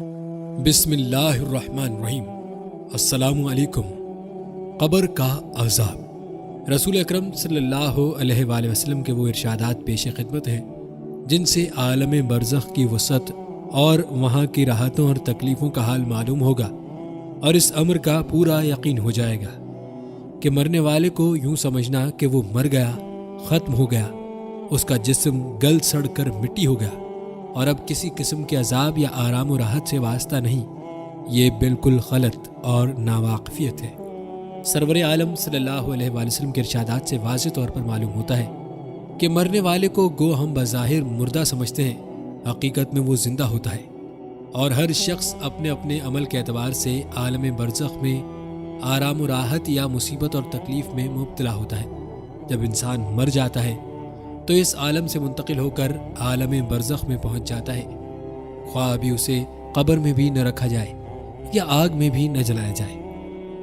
بسم اللہ الرحمن الرحیم۔ السلام علیکم۔ قبر کا عذاب۔ رسول اکرم صلی اللہ علیہ وآلہ وسلم کے وہ ارشادات پیش خدمت ہیں جن سے عالم برزخ کی وسعت اور وہاں کی راحتوں اور تکلیفوں کا حال معلوم ہوگا، اور اس امر کا پورا یقین ہو جائے گا کہ مرنے والے کو یوں سمجھنا کہ وہ مر گیا، ختم ہو گیا، اس کا جسم گل سڑ کر مٹی ہو گیا اور اب کسی قسم کے عذاب یا آرام و راحت سے واسطہ نہیں، یہ بالکل غلط اور ناواقفیت ہے۔ سرور عالم صلی اللہ علیہ وآلہ وسلم کے ارشادات سے واضح طور پر معلوم ہوتا ہے کہ مرنے والے کو گو ہم بظاہر مردہ سمجھتے ہیں، حقیقت میں وہ زندہ ہوتا ہے، اور ہر شخص اپنے اپنے عمل کے اعتبار سے عالم برزخ میں آرام و راحت یا مصیبت اور تکلیف میں مبتلا ہوتا ہے۔ جب انسان مر جاتا ہے تو اس عالم سے منتقل ہو کر عالم برزخ میں پہنچ جاتا ہے، خواہ بھی اسے قبر میں بھی نہ رکھا جائے یا آگ میں بھی نہ جلایا جائے۔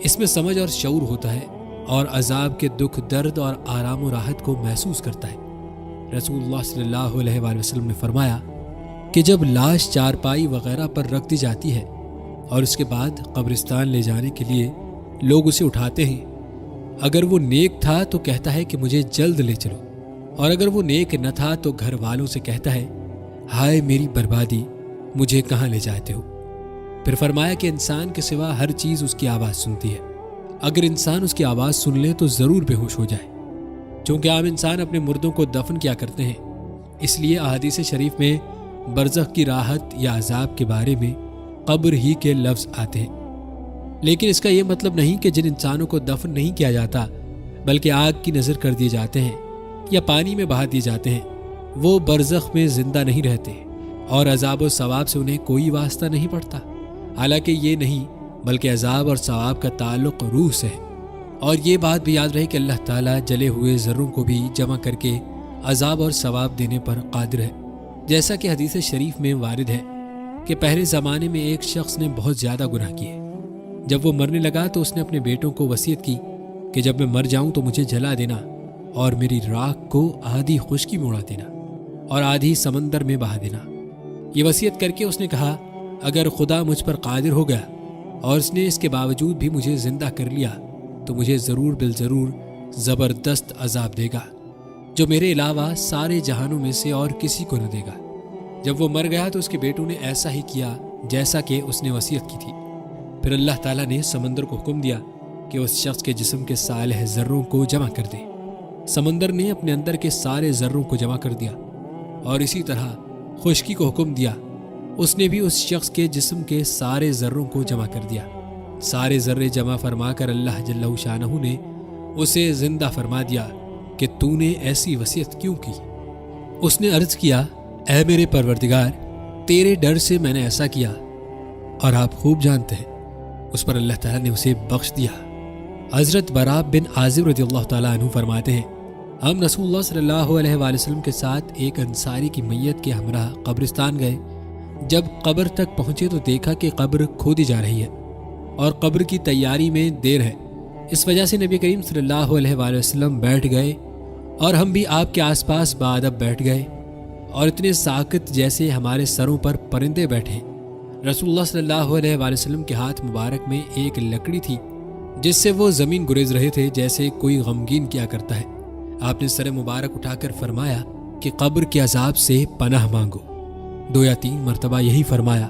اس میں سمجھ اور شعور ہوتا ہے اور عذاب کے دکھ، درد اور آرام و راحت کو محسوس کرتا ہے۔ رسول اللہ صلی اللہ علیہ وآلہ وسلم نے فرمایا کہ جب لاش چارپائی وغیرہ پر رکھ دی جاتی ہے اور اس کے بعد قبرستان لے جانے کے لیے لوگ اسے اٹھاتے ہیں، اگر وہ نیک تھا تو کہتا ہے کہ مجھے جلد لے چلو، اور اگر وہ نیک نہ تھا تو گھر والوں سے کہتا ہے ہائے میری بربادی، مجھے کہاں لے جاتے ہو۔ پھر فرمایا کہ انسان کے سوا ہر چیز اس کی آواز سنتی ہے، اگر انسان اس کی آواز سن لے تو ضرور بے ہوش ہو جائے۔ چونکہ عام انسان اپنے مردوں کو دفن کیا کرتے ہیں، اس لیے احادیث شریف میں برزخ کی راحت یا عذاب کے بارے میں قبر ہی کے لفظ آتے ہیں، لیکن اس کا یہ مطلب نہیں کہ جن انسانوں کو دفن نہیں کیا جاتا بلکہ آگ کی نذر کر دیے جاتے ہیں یا پانی میں بہا دیے جاتے ہیں، وہ برزخ میں زندہ نہیں رہتے اور عذاب و ثواب سے انہیں کوئی واسطہ نہیں پڑتا۔ حالانکہ یہ نہیں بلکہ عذاب اور ثواب کا تعلق روح سے ہے، اور یہ بات بھی یاد رہے کہ اللہ تعالیٰ جلے ہوئے ذروں کو بھی جمع کر کے عذاب اور ثواب دینے پر قادر ہے۔ جیسا کہ حدیث شریف میں وارد ہے کہ پہلے زمانے میں ایک شخص نے بہت زیادہ گناہ کیے۔ جب وہ مرنے لگا تو اس نے اپنے بیٹوں کو وصیت کی کہ جب میں مر جاؤں تو مجھے جلا دینا اور میری راکھ کو آدھی خشکی میں اڑا دینا اور آدھی سمندر میں بہا دینا۔ یہ وصیت کر کے اس نے کہا اگر خدا مجھ پر قادر ہو گیا اور اس نے اس کے باوجود بھی مجھے زندہ کر لیا تو مجھے ضرور بالضرور زبردست عذاب دے گا جو میرے علاوہ سارے جہانوں میں سے اور کسی کو نہ دے گا۔ جب وہ مر گیا تو اس کے بیٹوں نے ایسا ہی کیا جیسا کہ اس نے وصیت کی تھی۔ پھر اللہ تعالیٰ نے سمندر کو حکم دیا کہ اس شخص کے جسم کے صالح ذروں کو جمع کر دے۔ سمندر نے اپنے اندر کے سارے ذروں کو جمع کر دیا، اور اسی طرح خشکی کو حکم دیا، اس نے بھی اس شخص کے جسم کے سارے ذروں کو جمع کر دیا۔ سارے ذرے جمع فرما کر اللہ جل شانہ نے اسے زندہ فرما دیا کہ تو نے ایسی وصیت کیوں کی؟ اس نے عرض کیا اے میرے پروردگار، تیرے ڈر سے میں نے ایسا کیا اور آپ خوب جانتے ہیں۔ اس پر اللہ تعالیٰ نے اسے بخش دیا۔ حضرت براء بن عازب رضی اللہ تعالیٰ عنہ فرماتے ہیں ہم رسول اللہ صلی اللہ علیہ وآلہ وسلم کے ساتھ ایک انصاری کی میت کے ہمراہ قبرستان گئے۔ جب قبر تک پہنچے تو دیکھا کہ قبر کھودی جا رہی ہے اور قبر کی تیاری میں دیر ہے۔ اس وجہ سے نبی کریم صلی اللہ علیہ وآلہ وسلم بیٹھ گئے اور ہم بھی آپ کے آس پاس بادب بیٹھ گئے، اور اتنے ساکت جیسے ہمارے سروں پر پرندے بیٹھے۔ رسول اللہ صلی اللہ علیہ وآلہ وسلم کے ہاتھ مبارک میں ایک لکڑی تھی جس سے وہ زمین گریز رہے تھے جیسے کوئی غمگین کیا کرتا ہے۔ آپ نے سر مبارک اٹھا کر فرمایا کہ قبر کے عذاب سے پناہ مانگو۔ 2 یا 3 مرتبہ یہی فرمایا۔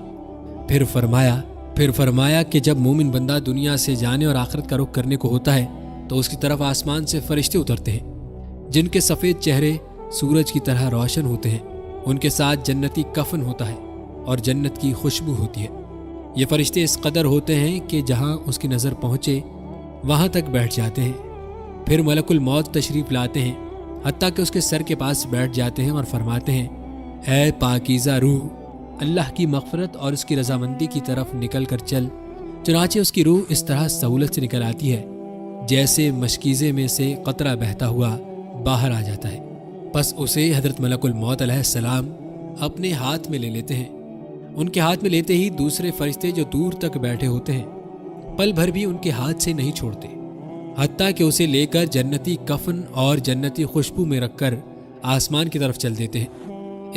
پھر فرمایا کہ جب مومن بندہ دنیا سے جانے اور آخرت کا رخ کرنے کو ہوتا ہے تو اس کی طرف آسمان سے فرشتے اترتے ہیں جن کے سفید چہرے سورج کی طرح روشن ہوتے ہیں، ان کے ساتھ جنتی کفن ہوتا ہے اور جنت کی خوشبو ہوتی ہے۔ یہ فرشتے اس قدر ہوتے ہیں کہ جہاں اس کی نظر پہنچے وہاں تک بیٹھ جاتے ہیں۔ پھر ملک الموت تشریف لاتے ہیں، حتیٰ کہ اس کے سر کے پاس بیٹھ جاتے ہیں اور فرماتے ہیں اے پاکیزہ روح، اللہ کی مغفرت اور اس کی رضامندی کی طرف نکل کر چل۔ چنانچہ اس کی روح اس طرح سہولت سے نکل آتی ہے جیسے مشکیزے میں سے قطرہ بہتا ہوا باہر آ جاتا ہے۔ پس اسے حضرت ملک الموت علیہ السلام اپنے ہاتھ میں لے لیتے ہیں۔ ان کے ہاتھ میں لیتے ہی دوسرے فرشتے جو دور تک بیٹھے ہوتے ہیں پل بھر بھی ان کے ہاتھ سے نہیں چھوڑتے، حتیٰ کہ اسے لے کر جنتی کفن اور جنتی خوشبو میں رکھ کر آسمان کی طرف چل دیتے ہیں۔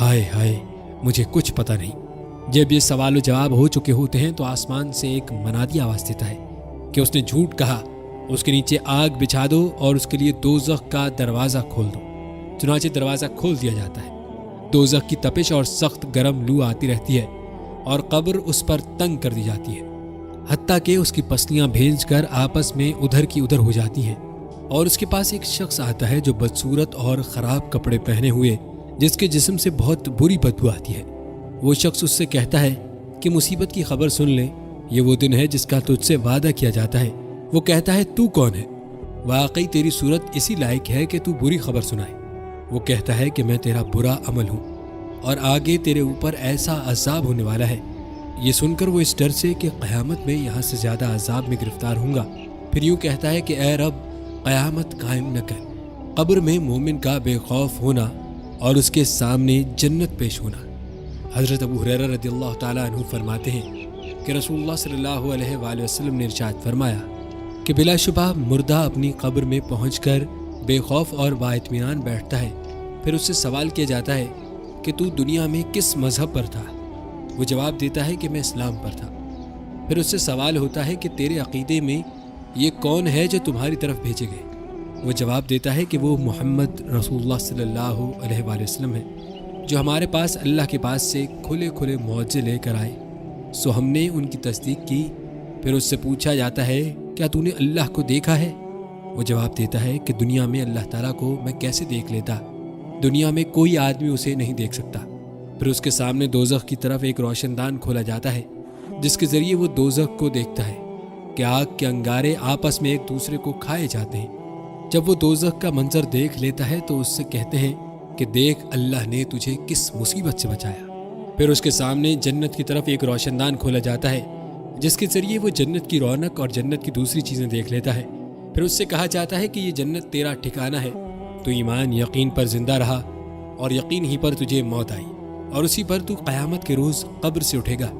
ہائے ہائے، مجھے کچھ پتہ نہیں۔ جب یہ سوال و جواب ہو چکے ہوتے ہیں تو آسمان سے ایک منادی آواز دیتا ہے کہ اس نے جھوٹ کہا، اس کے نیچے آگ بچھا دو اور اس کے لیے دوزخ کا دروازہ کھول دو۔ چنانچہ دروازہ کھول دیا جاتا ہے۔ دوزخ کی تپش اور سخت گرم لو آتی رہتی ہے اور قبر اس پر تنگ کر دی جاتی ہے، حتیٰ کہ اس کی پسلیاں بھیج کر آپس میں ادھر کی ادھر ہو جاتی ہیں، اور اس کے پاس ایک شخص آتا ہے جو بدصورت اور خراب کپڑے پہنے ہوئے، جس کے جسم سے بہت بری بدبو آتی ہے۔ وہ شخص اس سے کہتا ہے کہ مصیبت کی خبر سن لے، یہ وہ دن ہے جس کا تجھ سے وعدہ کیا جاتا ہے۔ وہ کہتا ہے تو کون ہے؟ واقعی تیری صورت اسی لائق ہے کہ تو بری خبر سنائے۔ وہ کہتا ہے کہ میں تیرا برا عمل ہوں اور آگے تیرے اوپر ایسا عذاب ہونے والا ہے۔ یہ سن کر وہ اس ڈر سے کہ قیامت میں یہاں سے زیادہ عذاب میں گرفتار ہوں گا، پھر یوں کہتا ہے کہ اے رب، قیامت قائم نہ کر۔ قبر میں مومن کا بے خوف ہونا اور اس کے سامنے جنت پیش ہونا۔ حضرت ابو ہریرہ رضی اللہ تعالیٰ عنہ فرماتے ہیں کہ رسول اللہ صلی اللہ علیہ وآلہ وسلم نے ارشاد فرمایا کہ بلا شبہ مردہ اپنی قبر میں پہنچ کر بے خوف اور با اطمینان بیٹھتا ہے، پھر اس سے سوال کیا جاتا ہے کہ تو دنیا میں کس مذہب پر تھا؟ وہ جواب دیتا ہے کہ میں اسلام پر تھا۔ پھر اس سے سوال ہوتا ہے کہ تیرے عقیدے میں یہ کون ہے جو تمہاری طرف بھیجے گئے؟ وہ جواب دیتا ہے کہ وہ محمد رسول اللہ صلی اللہ علیہ وآلہ وسلم ہے، جو ہمارے پاس اللہ کے پاس سے کھلے کھلے معجزے لے کر آئے، سو ہم نے ان کی تصدیق کی۔ پھر اس سے پوچھا جاتا ہے کیا تو نے اللہ کو دیکھا ہے؟ وہ جواب دیتا ہے کہ دنیا میں اللہ تعالیٰ کو میں کیسے دیکھ لیتا؟ دنیا میں کوئی آدمی اسے نہیں دیکھ سکتا۔ پھر اس کے سامنے دوزخ کی طرف ایک روشن دان کھولا جاتا ہے، جس کے ذریعے وہ دوزخ کو دیکھتا ہے کہ آگ کے انگارے آپس میں ایک دوسرے کو کھائے جاتے ہیں۔ جب وہ دوزخ کا منظر دیکھ لیتا ہے تو اس سے کہتے ہیں کہ دیکھ اللہ نے تجھے کس مصیبت سے بچایا۔ پھر اس کے سامنے جنت کی طرف ایک روشن دان کھولا جاتا ہے، جس کے ذریعے وہ جنت کی رونق اور جنت کی دوسری چیزیں دیکھ لیتا ہے۔ پھر اس سے کہا جاتا ہے کہ یہ جنت تیرا ٹھکانہ ہے، تو ایمان یقین پر زندہ رہا اور یقین ہی پر تجھے موت آئی، اور اسی پر تو قیامت کے روز قبر سے اٹھے گا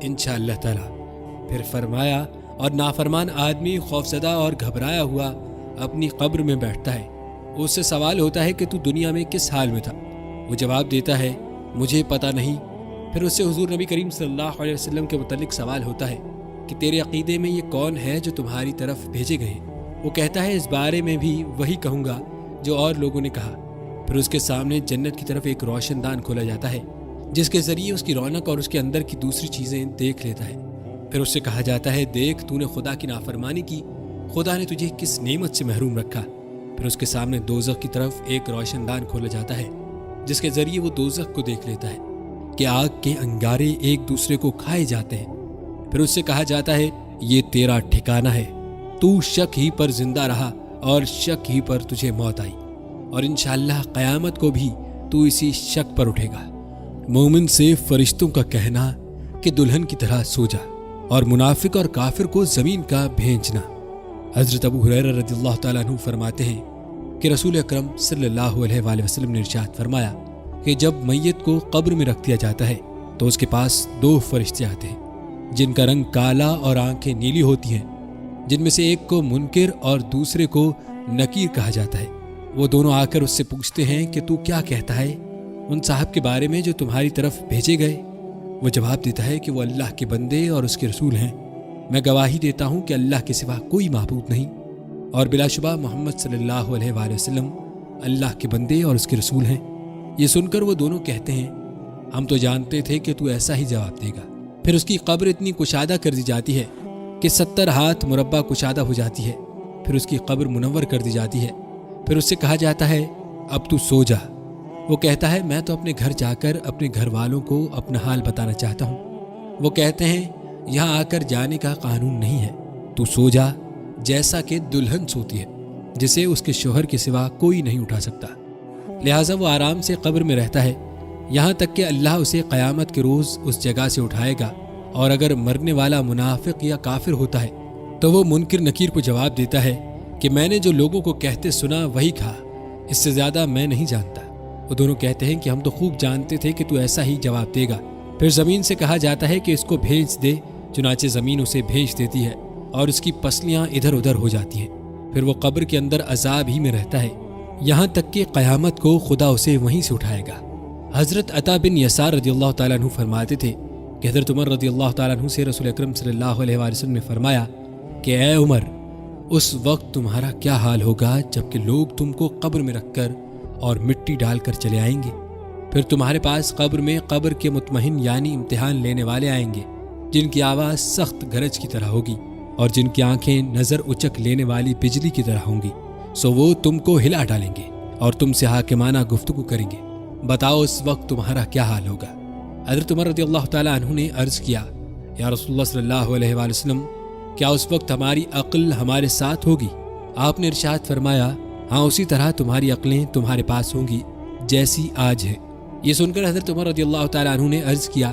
انشاءاللہ تعالی۔ پھر فرمایا اور نافرمان آدمی خوفزدہ اور گھبرایا ہوا اپنی قبر میں بیٹھتا ہے۔ اس سے سوال ہوتا ہے کہ تو دنیا میں کس حال میں تھا؟ وہ جواب دیتا ہے مجھے پتہ نہیں۔ پھر اس سے حضور نبی کریم صلی اللہ علیہ وسلم کے متعلق سوال ہوتا ہے کہ تیرے عقیدے میں یہ کون ہے جو تمہاری طرف بھیجے گئے ہیں؟ وہ کہتا ہے اس بارے میں بھی وہی کہوں گا جو اور لوگوں نے کہا۔ پھر اس کے سامنے جنت کی طرف ایک روشن دان کھولا جاتا ہے، جس کے ذریعے اس کی رونق اور اس کے اندر کی دوسری چیزیں دیکھ لیتا ہے۔ پھر اس سے کہا جاتا ہے دیکھ تو نے خدا کی نافرمانی کی، خدا نے تجھے کس نعمت سے محروم رکھا۔ پھر اس کے سامنے دوزخ کی طرف ایک روشن دان کھولا جاتا ہے، جس کے ذریعے وہ دوزخ کو دیکھ لیتا ہے کہ آگ کے انگارے ایک دوسرے کو کھائے جاتے ہیں۔ پھر اس سے کہا جاتا ہے یہ تیرا ٹھکانہ ہے، تو شک ہی پر زندہ رہا اور شک ہی پر تجھے موت آئی، اور انشاءاللہ قیامت کو بھی تو اسی شک پر اٹھے گا۔ مومن سے فرشتوں کا کہنا کہ دلہن کی طرح سو جا، اور منافق اور کافر کو زمین کا بھیجنا۔ حضرت ابو ہریرہ رضی اللہ تعالیٰ عنہ فرماتے ہیں کہ رسول اکرم صلی اللہ علیہ وآلہ وسلم نے ارشاد فرمایا کہ جب میت کو قبر میں رکھ دیا جاتا ہے تو اس کے پاس دو فرشتے آتے ہیں جن کا رنگ کالا اور آنکھیں نیلی ہوتی ہیں، جن میں سے ایک کو منکر اور دوسرے کو نکیر کہا جاتا ہے۔ وہ دونوں آ کر اس سے پوچھتے ہیں کہ تو کیا کہتا ہے ان صاحب کے بارے میں جو تمہاری طرف بھیجے گئے؟ وہ جواب دیتا ہے کہ وہ اللہ کے بندے اور اس کے رسول ہیں، میں گواہی دیتا ہوں کہ اللہ کے سوا کوئی معبود نہیں، اور بلا شبہ محمد صلی اللہ علیہ وآلہ وسلم اللہ کے بندے اور اس کے رسول ہیں۔ یہ سن کر وہ دونوں کہتے ہیں ہم تو جانتے تھے کہ تو ایسا ہی جواب دے گا۔ پھر اس کی قبر اتنی کشادہ کر دی جاتی ہے کہ 70 ہاتھ مربع کشادہ ہو جاتی ہے۔ پھر اس کی قبر منور کر دی جاتی ہے۔ پھر اس سے کہا جاتا ہے اب تو سو جا۔ وہ کہتا ہے میں تو اپنے گھر جا کر اپنے گھر والوں کو اپنا حال بتانا چاہتا ہوں۔ وہ کہتے ہیں یہاں آ کر جانے کا قانون نہیں ہے، تو سو جا جیسا کہ دلہن سوتی ہے جسے اس کے شوہر کے سوا کوئی نہیں اٹھا سکتا۔ لہٰذا وہ آرام سے قبر میں رہتا ہے یہاں تک کہ اللہ اسے قیامت کے روز اس جگہ سے اٹھائے گا، اور اگر مرنے والا منافق یا کافر ہوتا ہے تو وہ منکر نکیر کو جواب دیتا ہے کہ میں نے جو لوگوں کو کہتے سنا وہی کہا، اس سے زیادہ میں نہیں جانتا۔ وہ دونوں کہتے ہیں کہ ہم تو خوب جانتے تھے کہ تو ایسا ہی جواب دے گا۔ پھر زمین سے کہا جاتا ہے کہ اس کو بھیج دے، چنانچہ زمین اسے بھیج دیتی ہے اور اس کی پسلیاں ادھر ادھر ہو جاتی ہیں۔ پھر وہ قبر کے اندر عذاب ہی میں رہتا ہے یہاں تک کہ قیامت کو خدا اسے وہیں سے اٹھائے گا۔ حضرت عطا بن یسار رضی اللہ تعالیٰ عنہ فرماتے تھے کہ حضرت عمر رضی اللہ تعالیٰ عنہ سے رسول اکرم صلی اللہ علیہ وآلہ وسلم نے فرمایا کہ اے عمر، اس وقت تمہارا کیا حال ہوگا جب کہ لوگ تم کو قبر میں رکھ کر اور مٹی ڈال کر چلے آئیں گے، پھر تمہارے پاس قبر میں قبر کے مطمئن یعنی امتحان لینے والے آئیں گے، جن کی آواز سخت گرج کی طرح ہوگی اور جن کی آنکھیں نظر اچک لینے والی بجلی کی طرح ہوں گی، سو وہ تم کو ہلا ڈالیں گے اور تم سے حاکمانہ گفتگو کریں گے، بتاؤ اس وقت تمہارا کیا حال ہوگا؟ حضرت عمر رضی اللہ تعالیٰ عنہ نے عرض کیا، یا رسول اللہ صلی اللہ علیہ وآلہ وسلم، کیا اس وقت ہماری عقل ہمارے ساتھ ہوگی؟ آپ نے ارشاد فرمایا، ہاں اسی طرح تمہاری عقلیں تمہارے پاس ہوں گی جیسی آج ہے۔ یہ سن کر حضرت عمر رضی اللہ تعالیٰ عنہ نے عرض کیا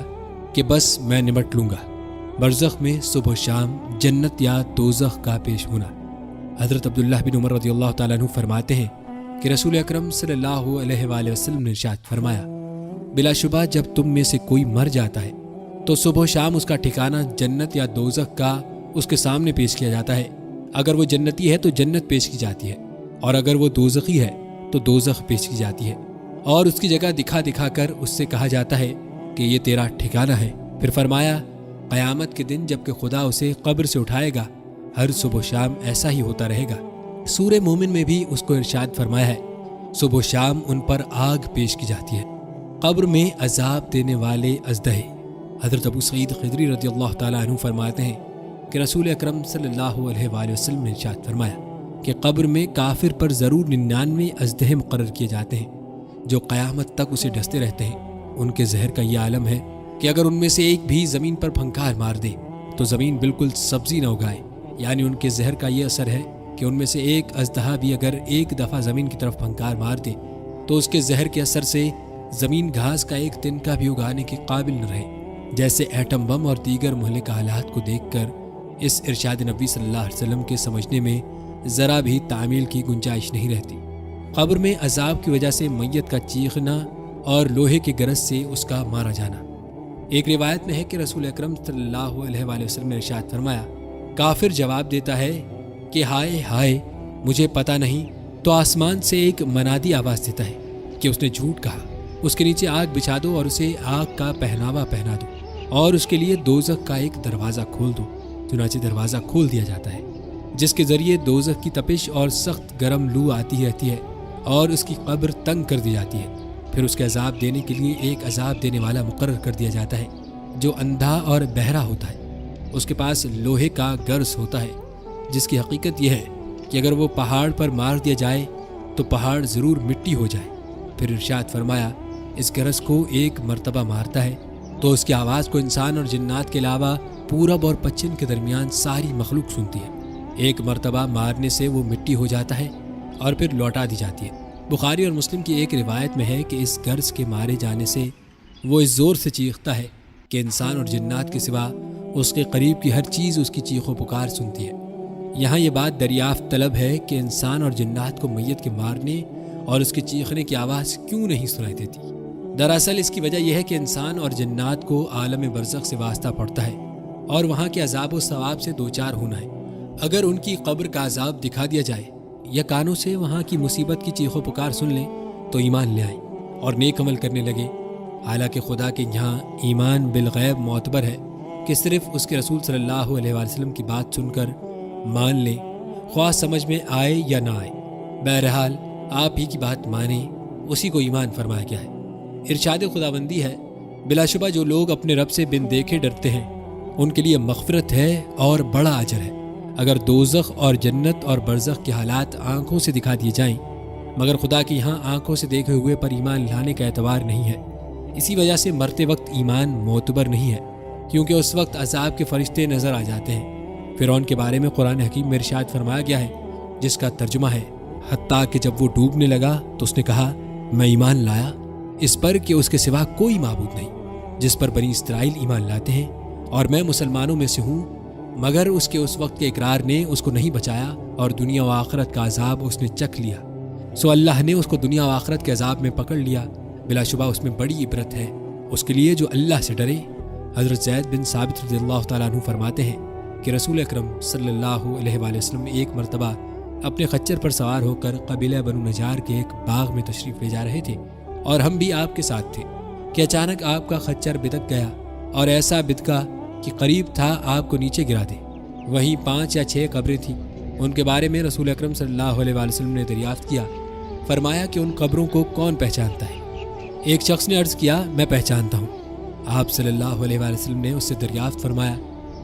کہ بس میں نمٹ لوں گا۔ برزخ میں صبح و شام جنت یا دوزخ کا پیش ہونا۔ حضرت عبداللہ بن عمر رضی اللہ تعالیٰ عنہ فرماتے ہیں کہ رسول اکرم صلی اللہ علیہ وآلہ وسلم نے ارشاد فرمایا، بلا شبہ جب تم میں سے کوئی مر جاتا ہے تو صبح و شام اس کا ٹھکانہ جنت یا دوزخ کا اس کے سامنے پیش کیا جاتا ہے۔ اگر وہ جنتی ہے تو جنت پیش کی جاتی ہے، اور اگر وہ دوزخی ہے تو دوزخ پیش کی جاتی ہے، اور اس کی جگہ دکھا دکھا کر اس سے کہا جاتا ہے کہ یہ تیرا ٹھکانہ ہے۔ پھر فرمایا، قیامت کے دن جب کہ خدا اسے قبر سے اٹھائے گا، ہر صبح و شام ایسا ہی ہوتا رہے گا۔ سورہ مومن میں بھی اس کو ارشاد فرمایا ہے، صبح و شام ان پر آگ پیش کی جاتی ہے، قبر میں عذاب دینے والے ازدہے۔ حضرت ابو سعید خدری رضی اللہ تعالیٰ عنہ فرماتے ہیں کہ رسول اکرم صلی اللہ علیہ وآلہ وسلم نے ارشاد فرمایا کہ قبر میں کافر پر ضرور 99 ازدہے مقرر کیے جاتے ہیں جو قیامت تک اسے ڈستے رہتے ہیں۔ ان کے زہر کا یہ عالم ہے کہ اگر ان میں سے ایک بھی زمین پر پھنکار مار دے تو زمین بالکل سبزی نہ اگائے، یعنی ان کے زہر کا یہ اثر ہے کہ ان میں سے ایک اژدہا بھی اگر ایک دفعہ زمین کی طرف پھنکار مار دے تو اس کے زہر کے اثر سے زمین گھاس کا ایک تنکا بھی اگانے کے قابل نہ رہے۔ جیسے ایٹم بم اور دیگر مہلک حالات کو دیکھ کر اس ارشاد نبی صلی اللہ علیہ وسلم کے سمجھنے میں ذرا بھی تعمیل کی گنجائش نہیں رہتی۔ قبر میں عذاب کی وجہ سے میت کا چیخنا اور لوہے کے گرز سے اس کا مارا جانا۔ ایک روایت میں ہے کہ رسول اکرم صلی اللہ علیہ وآلہ وسلم نے ارشاد فرمایا، کافر جواب دیتا ہے کہ ہائے ہائے مجھے پتہ نہیں، تو آسمان سے ایک منادی آواز دیتا ہے کہ اس نے جھوٹ کہا، اس کے نیچے آگ بچھا دو اور اسے آگ کا پہناوا پہنا دو اور اس کے لیے دوزخ کا ایک دروازہ کھول دو۔ چنانچہ دروازہ کھول دیا جاتا ہے جس کے ذریعے دوزخ کی تپش اور سخت گرم لو آتی رہتی ہے اور اس کی قبر تنگ کر دی جاتی ہے۔ پھر اس کے عذاب دینے کے لیے ایک عذاب دینے والا مقرر کر دیا جاتا ہے جو اندھا اور بہرا ہوتا ہے، اس کے پاس لوہے کا گرز ہوتا ہے جس کی حقیقت یہ ہے کہ اگر وہ پہاڑ پر مار دیا جائے تو پہاڑ ضرور مٹی ہو جائے۔ پھر ارشاد فرمایا، اس گرز کو ایک مرتبہ مارتا ہے تو اس کی آواز کو انسان اور جنات کے علاوہ پورب اور پچھم کے درمیان ساری مخلوق سنتی ہے۔ ایک مرتبہ مارنے سے وہ مٹی ہو جاتا ہے اور پھر لوٹا دی جاتی ہے۔ بخاری اور مسلم کی ایک روایت میں ہے کہ اس گرز کے مارے جانے سے وہ اس زور سے چیختا ہے کہ انسان اور جنات کے سوا اس کے قریب کی ہر چیز اس کی چیخ و پکار سنتی ہے۔ یہاں یہ بات دریافت طلب ہے کہ انسان اور جنات کو میت کے مارنے اور اس کے چیخنے کی آواز کیوں نہیں سنائی دیتی؟ دراصل اس کی وجہ یہ ہے کہ انسان اور جنات کو عالم برزخ سے واسطہ پڑتا ہے اور وہاں کے عذاب و ثواب سے دوچار ہونا ہے۔ اگر ان کی قبر کا عذاب دکھا دیا جائے یا کانوں سے وہاں کی مصیبت کی چیخ و پکار سن لیں تو ایمان لے آئیں اور نیک عمل کرنے لگے۔ حالانکہ خدا کے یہاں ایمان بالغیب معتبر ہے کہ صرف اس کے رسول صلی اللہ علیہ وآلہ وسلم کی بات سن کر مان لیں، خواہ سمجھ میں آئے یا نہ آئے۔ بہرحال آپ ہی کی بات مانیں، اسی کو ایمان فرمایا گیا ہے۔ ارشاد خداوندی ہے، بلا شبہ جو لوگ اپنے رب سے بن دیکھے ڈرتے ہیں ان کے لیے مغفرت ہے اور بڑا اجر ہے۔ اگر دوزخ اور جنت اور برزخ کے حالات آنکھوں سے دکھا دیے جائیں مگر خدا کے یہاں آنکھوں سے دیکھے ہوئے پر ایمان لانے کا اعتبار نہیں ہے، اسی وجہ سے مرتے وقت ایمان معتبر نہیں ہے، کیونکہ اس وقت عذاب کے فرشتے نظر آ جاتے ہیں۔ فرعون کے بارے میں قرآن حکیم میں ارشاد فرمایا گیا ہے جس کا ترجمہ ہے، حتیٰ کہ جب وہ ڈوبنے لگا تو اس نے کہا، میں ایمان لایا اس پر کہ اس کے سوا کوئی معبود نہیں جس پر بنی اسرائیل ایمان لاتے ہیں، اور میں مسلمانوں میں سے ہوں، مگر اس کے اس وقت کے اقرار نے اس کو نہیں بچایا اور دنیا و آخرت کا عذاب اس نے چکھ لیا، سو اللہ نے اس کو دنیا و آخرت کے عذاب میں پکڑ لیا۔ بلا شبہ اس میں بڑی عبرت ہے اس کے لیے جو اللہ سے ڈرے۔ حضرت زید بن ثابت رضی اللہ تعالیٰ عنہ فرماتے ہیں کہ رسول اکرم صلی اللہ علیہ وآلہ وسلم ایک مرتبہ اپنے خچر پر سوار ہو کر قبیلہ بنو نجار کے ایک باغ میں تشریف لے جا رہے تھے اور ہم بھی آپ کے ساتھ تھے کہ اچانک آپ کا خچر بدک گیا اور ایسا بدکا کہ قریب تھا آپ کو نیچے گرا دے۔ وہیں 5 یا 6 قبریں تھیں، ان کے بارے میں رسول اکرم صلی اللہ علیہ وآلہ وسلم نے دریافت کیا۔ فرمایا کہ ان قبروں کو کون پہچانتا ہے؟ ایک شخص نے عرض کیا میں پہچانتا ہوں۔ آپ صلی اللہ علیہ وآلہ وسلم نے اس سے دریافت فرمایا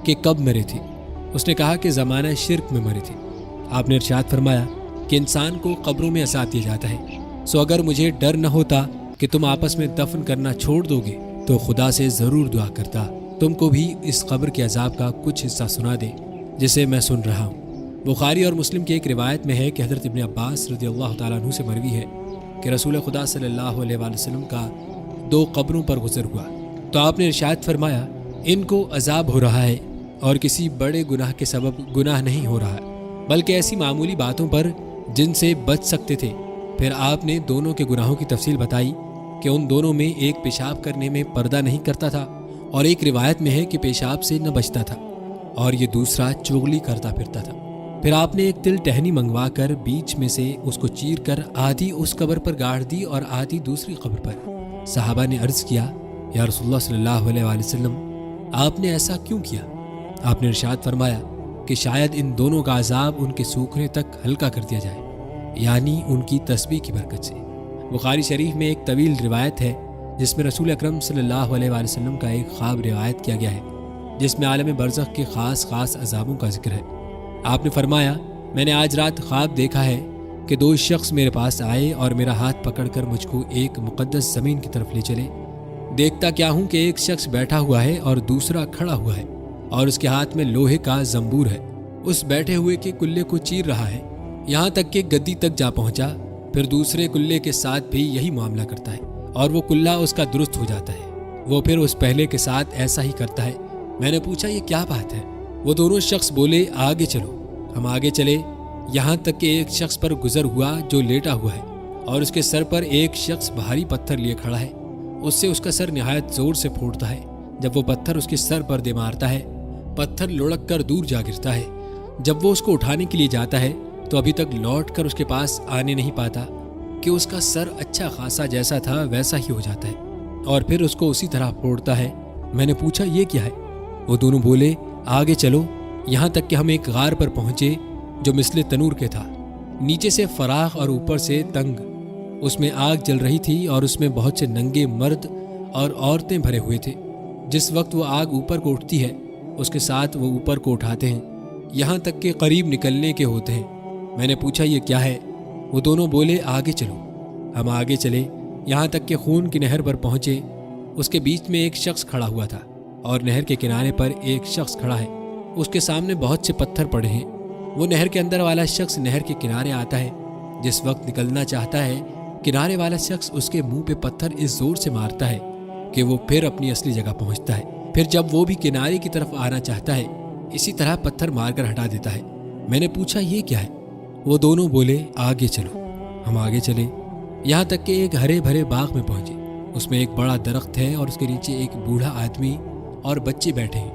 کہ کب مرے تھے؟ اس نے کہا کہ زمانہ شرک میں مرے تھے۔ آپ نے ارشاد فرمایا کہ انسان کو قبروں میں عذاب دیا جاتا ہے، سو اگر مجھے ڈر نہ ہوتا کہ تم آپس میں دفن کرنا چھوڑ دو گے تو خدا سے ضرور دعا کرتا تم کو بھی اس قبر کے عذاب کا کچھ حصہ سنا دے جسے میں سن رہا ہوں۔ بخاری اور مسلم کی ایک روایت میں ہے کہ حضرت ابن عباس رضی اللہ تعالیٰ عنہ سے مروی ہے کہ رسول خدا صلی اللہ علیہ وآلہ وسلم کا 2 قبروں پر گزر ہوا تو آپ نے ارشاد فرمایا ان کو عذاب ہو رہا ہے اور کسی بڑے گناہ کے سبب گناہ نہیں ہو رہا بلکہ ایسی معمولی باتوں پر جن سے بچ سکتے تھے۔ پھر آپ نے دونوں کے گناہوں کی تفصیل بتائی کہ ان دونوں میں ایک پیشاب کرنے میں پردہ نہیں کرتا تھا اور ایک روایت میں ہے کہ پیشاب سے نہ بچتا تھا اور یہ دوسرا چغلی کرتا پھرتا تھا۔ پھر آپ نے ایک تل ٹہنی منگوا کر بیچ میں سے اس کو چیر کر آدھی اس قبر پر گاڑ دی اور آدھی دوسری قبر پر۔ صحابہ نے عرض کیا یا رسول اللہ صلی اللہ علیہ وآلہ وسلم آپ نے ایسا کیوں کیا؟ آپ نے ارشاد فرمایا کہ شاید ان دونوں کا عذاب ان کے سوکھنے تک ہلکا کر دیا جائے، یعنی ان کی تسبیح کی برکت سے۔ بخاری شریف میں ایک طویل روایت ہے جس میں رسول اکرم صلی اللہ علیہ وآلہ وسلم کا ایک خواب روایت کیا گیا ہے جس میں عالم برزخ کے خاص عذابوں کا ذکر ہے۔ آپ نے فرمایا میں نے آج رات خواب دیکھا ہے کہ 2 شخص میرے پاس آئے اور میرا ہاتھ پکڑ کر مجھ کو ایک مقدس زمین کی طرف لے چلے۔ دیکھتا کیا ہوں کہ ایک شخص بیٹھا ہوا ہے اور دوسرا کھڑا ہوا ہے اور اس کے ہاتھ میں لوہے کا زنبور ہے، اس بیٹھے ہوئے کے کلے کو چیر رہا ہے یہاں تک کہ گدی تک جا پہنچا۔ پھر دوسرے کلے کے ساتھ بھی یہی معاملہ کرتا ہے اور وہ کلہ اس کا درست ہو جاتا ہے، وہ پھر اس پہلے کے ساتھ ایسا ہی کرتا ہے۔ میں نے پوچھا یہ کیا بات ہے؟ وہ دونوں شخص بولے آگے چلو۔ ہم آگے چلے یہاں تک کہ ایک شخص پر گزر ہوا جو لیٹا ہوا ہے اور اس کے سر پر ایک شخص بھاری پتھر لیے کھڑا ہے، اس سے اس کا سر نہایت زور سے پھوڑتا ہے۔ جب وہ پتھر اس کے سر پر دے مارتا ہے پتھر لڑک کر دور جا گرتا ہے۔ جب وہ اس کو اٹھانے کے لیے جاتا ہے تو ابھی تک لوٹ کر اس کے پاس آنے نہیں پاتا کہ اس کا سر اچھا خاصا جیسا تھا ویسا ہی ہو جاتا ہے اور پھر اس کو اسی طرح پھوڑتا ہے۔ میں نے پوچھا یہ کیا ہے؟ وہ دونوں بولے آگے چلو یہاں تک کہ ہم ایک غار پر پہنچے جو مثل تنور کے تھا، نیچے سے فراخ اور اوپر سے تنگ، اس میں آگ جل رہی تھی اور اس میں بہت سے ننگے مرد اور عورتیں بھرے ہوئے تھے۔ جس وقت وہ آگ اوپر کو اٹھتی ہے اس کے ساتھ وہ اوپر کو اٹھاتے ہیں یہاں تک کہ قریب نکلنے کے ہوتے ہیں۔ میں نے پوچھا یہ کیا ہے؟ وہ دونوں بولے آگے چلو۔ ہم آگے چلے یہاں تک کہ خون کی نہر پر پہنچے، اس کے بیچ میں ایک شخص کھڑا ہوا تھا اور نہر کے کنارے پر ایک شخص کھڑا ہے، اس کے سامنے بہت سے پتھر پڑے ہیں۔ وہ نہر کے اندر والا شخص نہر کے کنارے آتا ہے، جس وقت نکلنا چاہتا ہے کنارے والا شخص اس کے منہ پہ پتھر اس زور سے مارتا ہے کہ وہ پھر اپنی اصلی جگہ پہنچتا ہے۔ پھر جب وہ بھی کنارے کی طرف آنا چاہتا ہے اسی طرح پتھر مار کر ہٹا دیتا ہے۔ میں نے پوچھا یہ کیا ہے؟ وہ دونوں بولے آگے چلو۔ ہم آگے چلے یہاں تک کہ ایک ہرے بھرے باغ میں پہنچے، اس میں ایک بڑا درخت ہے اور اس کے نیچے ایک بوڑھا آدمی اور بچے بیٹھے ہیں۔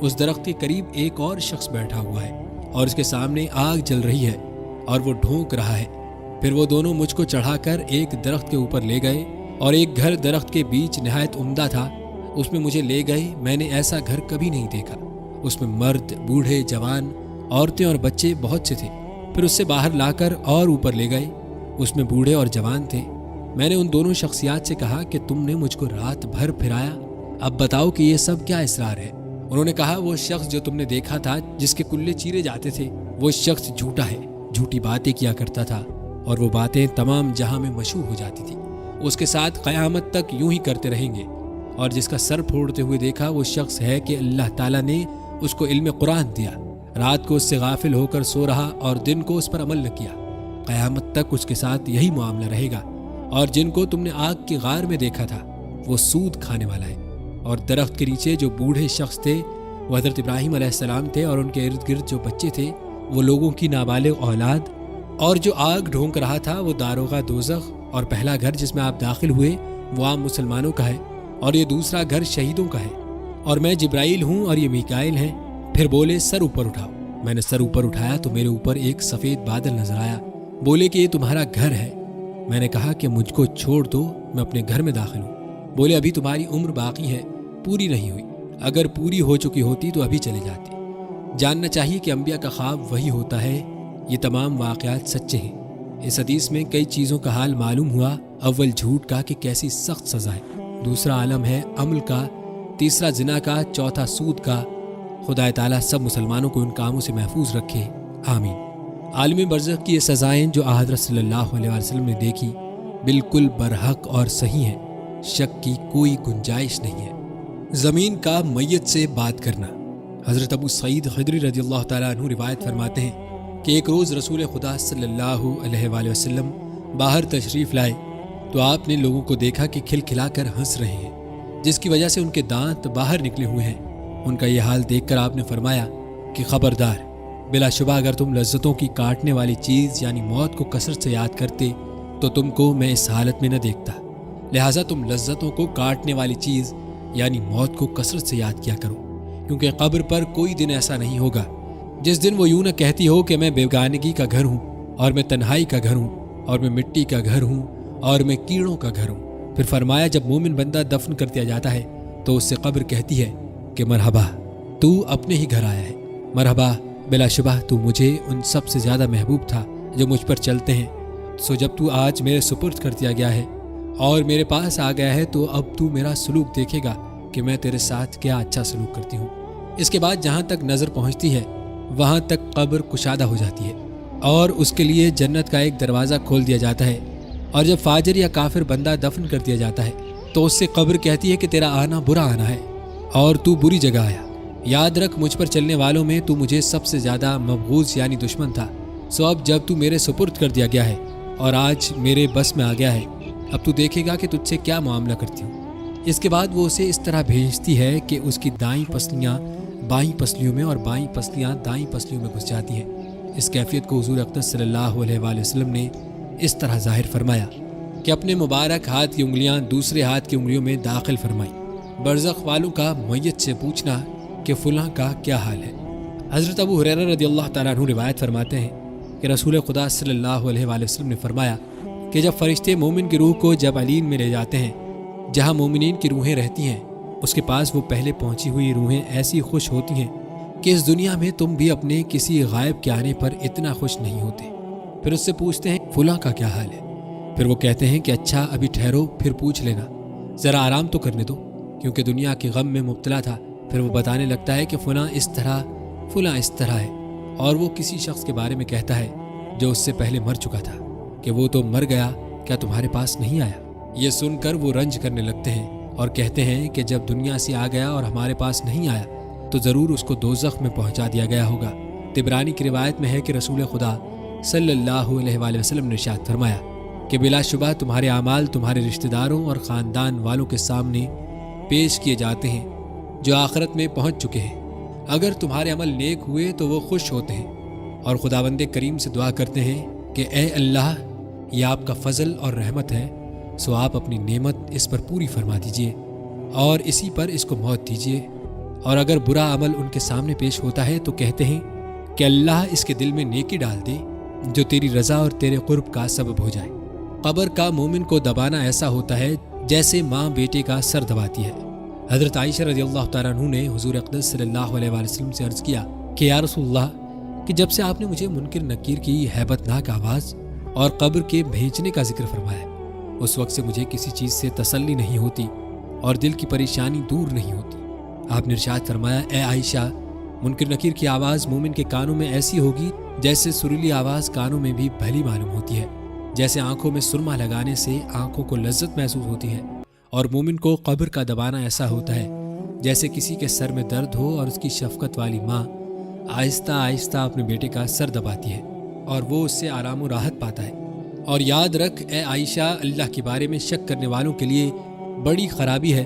اس درخت کے قریب ایک اور شخص بیٹھا ہوا ہے اور اس کے سامنے آگ جل رہی ہے اور وہ ڈھونک رہا ہے۔ پھر وہ دونوں مجھ کو چڑھا کر ایک درخت کے اوپر لے گئے اور ایک گھر درخت کے بیچ نہایت عمدہ تھا، اس میں مجھے لے گئے۔ میں نے ایسا گھر کبھی نہیں دیکھا، اس میں مرد، بوڑھے، جوان، عورتیں اور بچے بہت سے تھے۔ پھر اس سے باہر لا کر اور اوپر لے گئے، اس میں بوڑھے اور جوان تھے۔ میں نے ان دونوں شخصیات سے کہا کہ تم نے مجھ کو رات بھر پھرایا، اب بتاؤ کہ یہ سب کیا اسرار ہے؟ انہوں نے کہا وہ شخص جو تم نے دیکھا تھا جس کے کلے چیرے جاتے تھے وہ شخص جھوٹا ہے، جھوٹی باتیں کیا کرتا تھا اور وہ باتیں تمام جہاں میں مشہور ہو جاتی تھی، اس کے ساتھ قیامت تک یوں ہی کرتے رہیں گے۔ اور جس کا سر پھوڑتے ہوئے دیکھا وہ شخص ہے کہ اللہ تعالیٰ نے اس کو علم قرآن دیا، رات کو اس سے غافل ہو کر سو رہا اور دن کو اس پر عمل نہ کیا، قیامت تک اس کے ساتھ یہی معاملہ رہے گا۔ اور جن کو تم نے آگ کی غار میں دیکھا تھا وہ سود کھانے والا ہے۔ اور درخت کے نیچے جو بوڑھے شخص تھے وہ حضرت ابراہیم علیہ السلام تھے، اور ان کے ارد گرد جو بچے تھے وہ لوگوں کی نابالغ اولاد، اور جو آگ ڈھونک رہا تھا وہ داروغہ دوزخ، اور پہلا گھر جس میں آپ داخل ہوئے وہ عام مسلمانوں کا ہے اور یہ دوسرا گھر شہیدوں کا ہے، اور میں جبرائیل ہوں اور یہ میکائیل ہیں۔ پھر بولے سر اوپر اٹھاؤ۔ میں نے سر اوپر اٹھایا تو میرے اوپر ایک سفید بادل نظر آیا، بولے کہ یہ تمہارا گھر ہے، میں نے کہا کہ مجھ کو چھوڑ دو، میں اپنے گھر میں داخل ہوں۔ بولے ابھی تمہاری عمر باقی ہے، پوری نہیں ہوئی، اگر پوری ہو چکی ہوتی تو ابھی چلے جاتے۔ جاننا چاہیے کہ انبیاء کا خواب وہی ہوتا ہے، یہ تمام واقعات سچے ہیں۔ اس حدیث میں کئی چیزوں کا حال معلوم ہوا، اول جھوٹ کا کہ کیسی سخت سزا ہے، دوسرا عالم ہے عمل کا، تیسرا زنا کا، چوتھا سود کا۔ خدا تعالیٰ سب مسلمانوں کو ان کاموں سے محفوظ رکھے، آمین۔ عالم برزخ کی یہ سزائیں جو حضرت صلی اللہ علیہ وسلم نے دیکھی بالکل برحق اور صحیح ہیں، شک کی کوئی گنجائش نہیں ہے۔ زمین کا میت سے بات کرنا۔ حضرت ابو سعید خدری رضی اللہ تعالیٰ عنہ روایت فرماتے ہیں کہ ایک روز رسول خدا صلی اللہ علیہ وآلہ وسلم باہر تشریف لائے تو آپ نے لوگوں کو دیکھا کہ کھل کھلا کر ہنس رہے ہیں، جس کی وجہ سے ان کے دانت باہر نکلے ہوئے ہیں۔ ان کا یہ حال دیکھ کر آپ نے فرمایا کہ خبردار، بلا شبہ اگر تم لذتوں کی کاٹنے والی چیز یعنی موت کو کثرت سے یاد کرتے تو تم کو میں اس حالت میں نہ دیکھتا، لہٰذا تم لذتوں کو کاٹنے والی چیز یعنی موت کو کثرت سے یاد کیا کرو، کیونکہ قبر پر کوئی دن ایسا نہیں ہوگا جس دن وہ یوں نہ کہتی ہو کہ میں بیگانگی کا گھر ہوں، اور میں تنہائی کا گھر ہوں، اور میں مٹی کا گھر ہوں، اور میں کیڑوں کا گھر ہوں۔ پھر فرمایا جب مومن بندہ دفن کر دیا جاتا ہے تو اس سے قبر کہتی ہے کہ مرحبا، تو اپنے ہی گھر آیا ہے، مرحبا، بلا شبہ تو مجھے ان سب سے زیادہ محبوب تھا جو مجھ پر چلتے ہیں، سو جب تو آج میرے سپرد کر دیا گیا ہے اور میرے پاس آ گیا ہے تو اب تو میرا سلوک دیکھے گا کہ میں تیرے ساتھ کیا اچھا سلوک کرتی ہوں۔ اس کے بعد جہاں تک نظر پہنچتی ہے وہاں تک قبر کشادہ ہو جاتی ہے اور اس کے لیے جنت کا ایک دروازہ کھول دیا جاتا ہے، اور جب فاجر یا کافر بندہ دفن کر دیا جاتا ہے تو اس سے قبر کہتی ہے کہ تیرا آنا برا آنا ہے اور تو بری جگہ آیا، یاد رکھ مجھ پر چلنے والوں میں تو مجھے سب سے زیادہ مبغوض یعنی دشمن تھا، سو اب جب تو میرے سپرد کر دیا گیا ہے اور آج میرے بس میں آ گیا ہے، اب تو دیکھے گا کہ تجھ سے کیا معاملہ کرتی ہوں۔ اس کے بعد وہ اسے اس طرح بھیجتی ہے کہ اس کی دائیں پسلیاں بائیں پسلیوں میں اور بائیں پسلیاں دائیں پسلیوں میں گھس جاتی ہیں۔ اس کیفیت کو حضور اقدس صلی اللہ علیہ وآلہ وسلم نے اس طرح ظاہر فرمایا کہ اپنے مبارک ہاتھ کی انگلیاں دوسرے ہاتھ کی انگلیوں میں داخل فرمائیں۔ برزخ والوں کا میت سے پوچھنا کہ فلاں کا کیا حال ہے۔ حضرت ابو ہریرہ رضی اللہ تعالیٰ عنہ روایت فرماتے ہیں کہ رسول خدا صلی اللہ علیہ وآلہ وسلم نے فرمایا کہ جب فرشتے مومن کی روح کو جب علین میں لے جاتے ہیں جہاں مومنین کی روحیں رہتی ہیں، اس کے پاس وہ پہلے پہنچی ہوئی روحیں ایسی خوش ہوتی ہیں کہ اس دنیا میں تم بھی اپنے کسی غائب کے آنے پر اتنا خوش نہیں ہوتے۔ پھر اس سے پوچھتے ہیں فلاں کا کیا حال ہے، پھر وہ کہتے ہیں کہ اچھا ابھی ٹھہرو، پھر پوچھ لینا، ذرا آرام تو کرنے دو، کیونکہ دنیا کے غم میں مبتلا تھا۔ پھر وہ بتانے لگتا ہے کہ فلاں اس طرح، فلاں اس طرح ہے، اور وہ کسی شخص کے بارے میں کہتا ہے جو اس سے پہلے مر چکا تھا کہ وہ تو مر گیا، کیا تمہارے پاس نہیں آیا؟ یہ سن کر وہ رنج کرنے لگتے ہیں اور کہتے ہیں کہ جب دنیا سے آ گیا اور ہمارے پاس نہیں آیا تو ضرور اس کو دوزخ میں پہنچا دیا گیا ہوگا۔ طبرانی کی روایت میں ہے کہ رسول خدا صلی اللہ علیہ وآلہ وسلم نے ارشاد فرمایا کہ بلا شبہ تمہارے اعمال تمہارے رشتہ داروں اور خاندان والوں کے سامنے پیش کیے جاتے ہیں جو آخرت میں پہنچ چکے ہیں۔ اگر تمہارے عمل نیک ہوئے تو وہ خوش ہوتے ہیں اور خداوند کریم سے دعا کرتے ہیں کہ اے اللہ، یہ آپ کا فضل اور رحمت ہے، سو آپ اپنی نعمت اس پر پوری فرما دیجئے اور اسی پر اس کو موت دیجئے۔ اور اگر برا عمل ان کے سامنے پیش ہوتا ہے تو کہتے ہیں کہ اللہ اس کے دل میں نیکی ڈال دے جو تیری رضا اور تیرے قرب کا سبب ہو جائے۔ قبر کا مومن کو دبانا ایسا ہوتا ہے جیسے ماں بیٹے کا سر دباتی ہے۔ حضرت عائشہ رضی اللہ تعالیٰ عنہ نے حضور اقدس صلی اللہ علیہ وآلہ وسلم سے عرض کیا کہ یا رسول اللہ، کہ جب سے آپ نے مجھے منکر نکیر کی ہیبت ناک آواز اور قبر کے بھیجنے کا ذکر فرمایا، اس وقت سے مجھے کسی چیز سے تسلی نہیں ہوتی اور دل کی پریشانی دور نہیں ہوتی۔ آپ نے ارشاد فرمایا اے عائشہ، منکر نکیر کی آواز مومن کے کانوں میں ایسی ہوگی جیسے سریلی آواز کانوں میں بھی بھلی معلوم ہوتی ہے، جیسے آنکھوں میں سرما لگانے سے آنکھوں کو لذت محسوس ہوتی ہے، اور مومن کو قبر کا دبانا ایسا ہوتا ہے جیسے کسی کے سر میں درد ہو اور اس کی شفقت والی ماں آہستہ آہستہ اپنے بیٹے کا سر دباتی ہے اور وہ اس سے آرام و راحت پاتا ہے۔ اور یاد رکھ اے عائشہ، اللہ کے بارے میں شک کرنے والوں کے لیے بڑی خرابی ہے،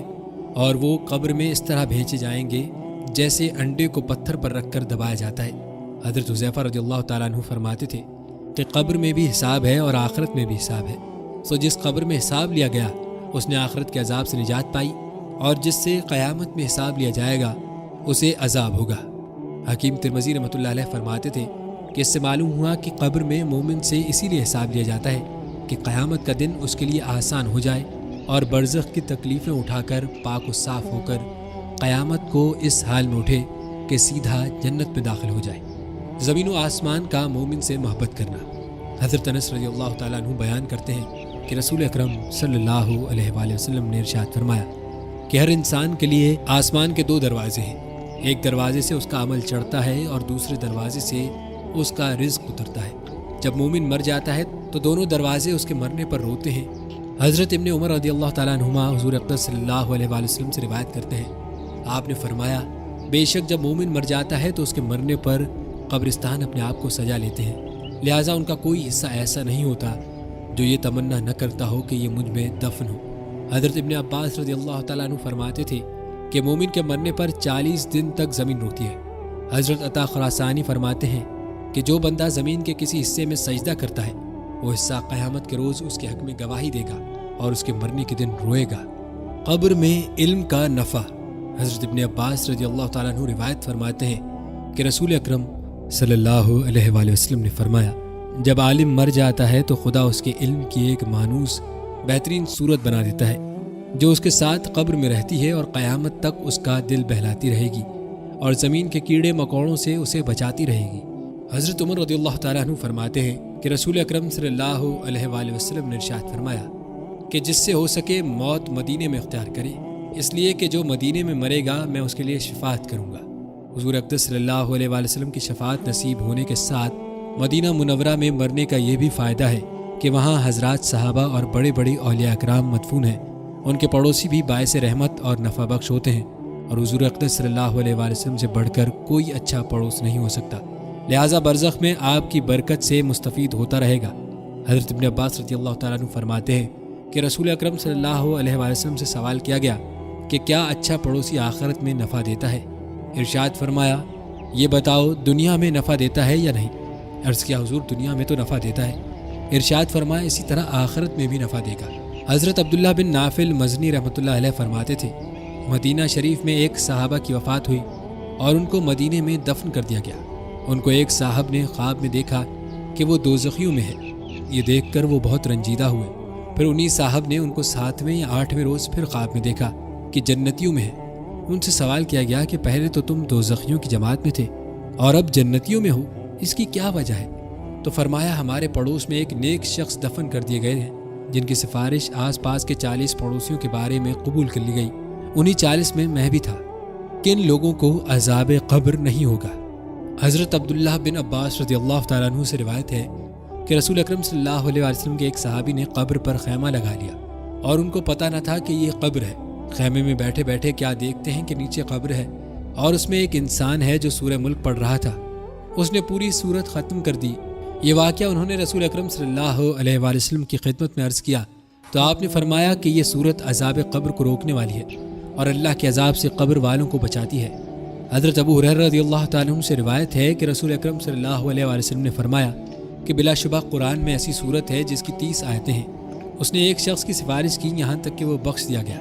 اور وہ قبر میں اس طرح بھیجے جائیں گے جیسے انڈے کو پتھر پر رکھ کر دبایا جاتا ہے۔ حضرت حذیفہ رضی اللہ تعالیٰ عنہ فرماتے تھے کہ قبر میں بھی حساب ہے اور آخرت میں بھی حساب ہے، سو جس قبر میں حساب لیا گیا اس نے آخرت کے عذاب سے نجات پائی، اور جس سے قیامت میں حساب لیا جائے گا اسے عذاب ہوگا۔ حکیم ترمذی رحمۃ اللہ علیہ فرماتے تھے کہ اس سے معلوم ہوا کہ قبر میں مومن سے اسی لیے حساب لیا جاتا ہے کہ قیامت کا دن اس کے لیے آسان ہو جائے اور برزخ کی تکلیفیں اٹھا کر پاک و صاف ہو کر قیامت کو اس حال میں اٹھے کہ سیدھا جنت میں داخل ہو جائے۔ زمین و آسمان کا مومن سے محبت کرنا۔ حضرت انس رضی اللہ تعالیٰ عنہ بیان کرتے ہیں کہ رسول اکرم صلی اللہ علیہ وآلہ وسلم نے ارشاد فرمایا کہ ہر انسان کے لیے آسمان کے 2 دروازے ہیں، ایک دروازے سے اس کا عمل چڑھتا ہے اور دوسرے دروازے سے اس کا رزق اترتا ہے۔ جب مومن مر جاتا ہے تو دونوں دروازے اس کے مرنے پر روتے ہیں۔ حضرت ابن عمر رضی اللہ تعالیٰ عنہما حضور اقدس صلی اللہ علیہ وآلہ وسلم سے روایت کرتے ہیں، آپ نے فرمایا بے شک جب مومن مر جاتا ہے تو اس کے مرنے پر قبرستان اپنے آپ کو سجا لیتے ہیں، لہٰذا ان کا کوئی حصہ ایسا نہیں ہوتا جو یہ تمنا نہ کرتا ہو کہ یہ مجھ میں دفن ہو۔ حضرت ابن عباس رضی اللہ تعالیٰ عنہ فرماتے تھے کہ مومن کے مرنے پر 40 دن تک زمین روتی ہے۔ حضرت عطا خراسانی فرماتے ہیں کہ جو بندہ زمین کے کسی حصے میں سجدہ کرتا ہے وہ حصہ قیامت کے روز اس کے حق میں گواہی دے گا اور اس کے مرنے کے دن روئے گا۔ قبر میں علم کا نفع۔ حضرت ابن عباس رضی اللہ تعالیٰ عنہ روایت فرماتے ہیں کہ رسول اکرم صلی اللہ علیہ وآلہ وسلم نے فرمایا جب عالم مر جاتا ہے تو خدا اس کے علم کی ایک مانوس بہترین صورت بنا دیتا ہے جو اس کے ساتھ قبر میں رہتی ہے اور قیامت تک اس کا دل بہلاتی رہے گی اور زمین کے کیڑے مکوڑوں سے اسے بچاتی رہے گی۔ حضرت عمر رضی اللہ تعالیٰ عنہ فرماتے ہیں کہ رسول اکرم صلی اللہ علیہ وآلہ وسلم نے ارشاد فرمایا کہ جس سے ہو سکے موت مدینے میں اختیار کرے، اس لیے کہ جو مدینے میں مرے گا میں اس کے لیے شفاعت کروں گا۔ حضور اقدس صلی اللہ علیہ وآلہ وسلم کی شفاعت نصیب ہونے کے ساتھ مدینہ منورہ میں مرنے کا یہ بھی فائدہ ہے کہ وہاں حضرات صحابہ اور بڑے بڑے اولیاء اکرام مدفون ہیں، ان کے پڑوسی بھی باعث رحمت اور نفع بخش ہوتے ہیں، اور حضور اقدس صلی اللہ علیہ وآلہ وسلم سے بڑھ کر کوئی اچھا پڑوس نہیں ہو سکتا، لہٰذا برزخ میں آپ کی برکت سے مستفید ہوتا رہے گا۔ حضرت ابن عباس رضی اللہ تعالیٰ عنہ فرماتے ہیں کہ رسول اکرم صلی اللہ علیہ وآلہ وسلم سے سوال کیا گیا کہ کیا اچھا پڑوسی آخرت میں نفع دیتا ہے؟ ارشاد فرمایا یہ بتاؤ دنیا میں نفع دیتا ہے یا نہیں؟ عرض کیا حضور دنیا میں تو نفع دیتا ہے۔ ارشاد فرمایا اسی طرح آخرت میں بھی نفع دے گا۔ حضرت عبداللہ بن نافل مزنی رحمۃ اللہ علیہ فرماتے تھے مدینہ شریف میں ایک صحابہ کی وفات ہوئی اور ان کو مدینے میں دفن کر دیا گیا۔ ان کو ایک صاحب نے خواب میں دیکھا کہ وہ دوزخیوں میں ہے، یہ دیکھ کر وہ بہت رنجیدہ ہوئے۔ پھر انہی صاحب نے ان کو 7ویں یا 8ویں روز پھر خواب میں دیکھا کہ جنتیوں میں ہے۔ ان سے سوال کیا گیا کہ پہلے تو تم دوزخیوں کی جماعت میں تھے اور اب جنتیوں میں ہو، اس کی کیا وجہ ہے؟ تو فرمایا ہمارے پڑوس میں ایک نیک شخص دفن کر دیے گئے ہیں جن کی سفارش آس پاس کے 40 پڑوسیوں کے بارے میں قبول کر لی گئی، انہی 40 میں بھی تھا۔ کن لوگوں کو عذاب قبر نہیں ہوگا؟ حضرت عبداللہ بن عباس رضی اللہ تعالیٰ عنہ سے روایت ہے کہ رسول اکرم صلی اللہ علیہ وسلم کے ایک صحابی نے قبر پر خیمہ لگا لیا اور ان کو پتہ نہ تھا کہ یہ قبر ہے۔ خیمے میں بیٹھے بیٹھے کیا دیکھتے ہیں کہ نیچے قبر ہے اور اس میں ایک انسان ہے جو سورہ ملک پڑھ رہا تھا، اس نے پوری سورت ختم کر دی۔ یہ واقعہ انہوں نے رسول اکرم صلی اللہ علیہ وآلہ وسلم کی خدمت میں عرض کیا تو آپ نے فرمایا کہ یہ سورت عذاب قبر کو روکنے والی ہے اور اللہ کے عذاب سے قبر والوں کو بچاتی ہے۔ حضرت ابو ہریرہ رضی اللہ تعالیٰ عنہ سے روایت ہے کہ رسول اکرم صلی اللہ علیہ وآلہ وسلم نے فرمایا کہ بلا شبہ قرآن میں ایسی سورت ہے جس کی 30 آیتیں ہیں، اس نے ایک شخص کی سفارش کی یہاں تک کہ وہ بخش دیا گیا۔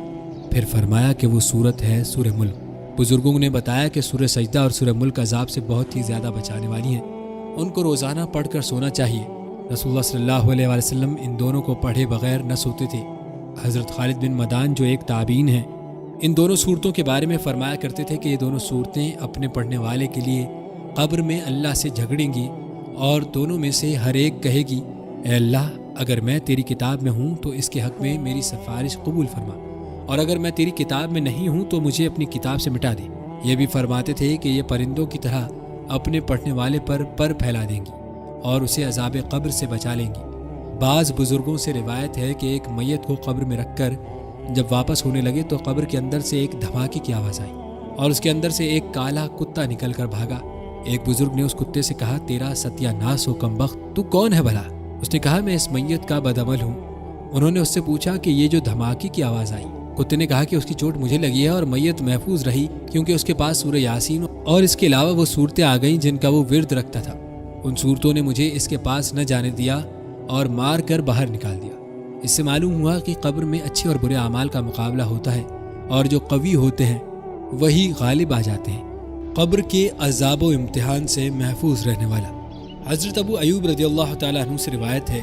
پھر فرمایا کہ وہ سورت ہے سورہ ملک۔ بزرگوں نے بتایا کہ سورہ سجدہ اور سورہ ملک عذاب سے بہت ہی زیادہ بچانے والی ہیں، ان کو روزانہ پڑھ کر سونا چاہیے۔ رسول اللہ صلی اللہ علیہ وآلہ وسلم ان دونوں کو پڑھے بغیر نہ سوتے تھے۔ حضرت خالد بن مدان جو ایک تابعین ہیں، ان دونوں صورتوں کے بارے میں فرمایا کرتے تھے کہ یہ دونوں صورتیں اپنے پڑھنے والے کے لیے قبر میں اللہ سے جھگڑیں گی اور دونوں میں سے ہر ایک کہے گی اے اللہ اگر میں تیری کتاب میں ہوں تو اس کے حق میں میری سفارش قبول فرما، اور اگر میں تیری کتاب میں نہیں ہوں تو مجھے اپنی کتاب سے مٹا دے۔ یہ بھی فرماتے تھے کہ یہ پرندوں کی طرح اپنے پڑھنے والے پر پھیلا دیں گی اور اسے عذاب قبر سے بچا لیں گی۔ بعض بزرگوں سے روایت ہے کہ ایک میت کو قبر میں رکھ کر جب واپس ہونے لگے تو قبر کے اندر سے ایک دھماکے کی آواز آئی اور اس کے اندر سے ایک کالا کتا نکل کر بھاگا۔ ایک بزرگ نے اس کتے سے کہا تیرا ستیہ ناس ہو کمبخت، تو کون ہے بھلا؟ اس نے کہا میں اس میت کا بدعمل ہوں۔ انہوں نے اس سے پوچھا کہ یہ جو دھماکے کی آواز آئی، کتے نے کہا کہ اس کی چوٹ مجھے لگی ہے اور میت محفوظ رہی کیونکہ اس کے پاس سورہ یاسین اور اس کے علاوہ وہ صورتیں آ گئیں جن کا وہ ورد رکھتا تھا۔ ان صورتوں نے مجھے اس کے پاس نہ جانے دیا اور مار کر باہر نکال دیا۔ اس سے معلوم ہوا کہ قبر میں اچھے اور برے اعمال کا مقابلہ ہوتا ہے اور جو قوی ہوتے ہیں وہی غالب آ جاتے ہیں۔ قبر کے عذاب و امتحان سے محفوظ رہنے والا۔ حضرت ابو ایوب رضی اللہ تعالیٰ عنہ سے روایت ہے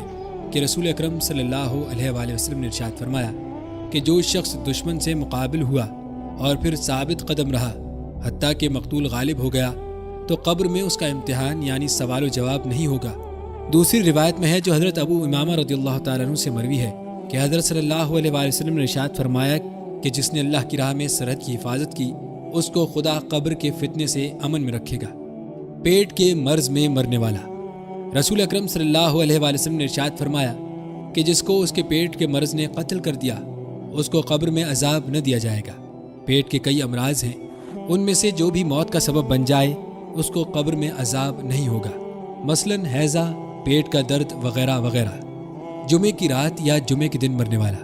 کہ رسول اکرم صلی اللہ علیہ وآلہ وسلم نے ارشاد فرمایا کہ جو شخص دشمن سے مقابل ہوا اور پھر ثابت قدم رہا حتیٰ کہ مقتول غالب ہو گیا تو قبر میں اس کا امتحان یعنی سوال و جواب نہیں ہوگا۔ دوسری روایت میں ہے جو حضرت ابو امامہ رضی اللہ تعالیٰ عنہ سے مروی ہے کہ حضرت صلی اللہ علیہ وآلہ وسلم نے ارشاد فرمایا کہ جس نے اللہ کی راہ میں سرحد کی حفاظت کی اس کو خدا قبر کے فتنے سے امن میں رکھے گا۔ پیٹ کے مرض میں مرنے والا۔ رسول اکرم صلی اللہ علیہ وآلہ وسلم نے ارشاد فرمایا کہ جس کو اس کے پیٹ کے مرض نے قتل کر دیا اس کو قبر میں عذاب نہ دیا جائے گا۔ پیٹ کے کئی امراض ہیں، ان میں سے جو بھی موت کا سبب بن جائے اس کو قبر میں عذاب نہیں ہوگا، مثلاً ہیضہ، پیٹ کا درد وغیرہ وغیرہ۔ جمعے کی رات یا جمعے کے دن مرنے والا۔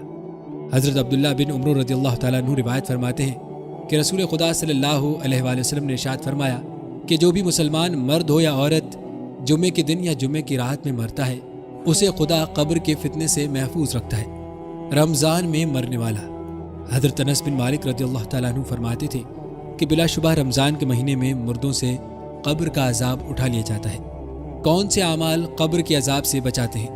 حضرت عبداللہ بن عمر رضی اللہ تعالیٰ عنہ روایت فرماتے ہیں کہ رسول خدا صلی اللہ علیہ وآلہ وسلم نے ارشاد فرمایا کہ جو بھی مسلمان مرد ہو یا عورت جمعے کے دن یا جمعے کی رات میں مرتا ہے اسے خدا قبر کے فتنے سے محفوظ رکھتا ہے۔ رمضان میں مرنے والا۔ حضرت انس بن مالک رضی اللہ تعالیٰ عنہ فرماتے تھے کہ بلا شبہ رمضان کے مہینے میں مردوں سے قبر کا عذاب اٹھا لیا جاتا ہے۔ کون سے اعمال قبر کے عذاب سے بچاتے ہیں؟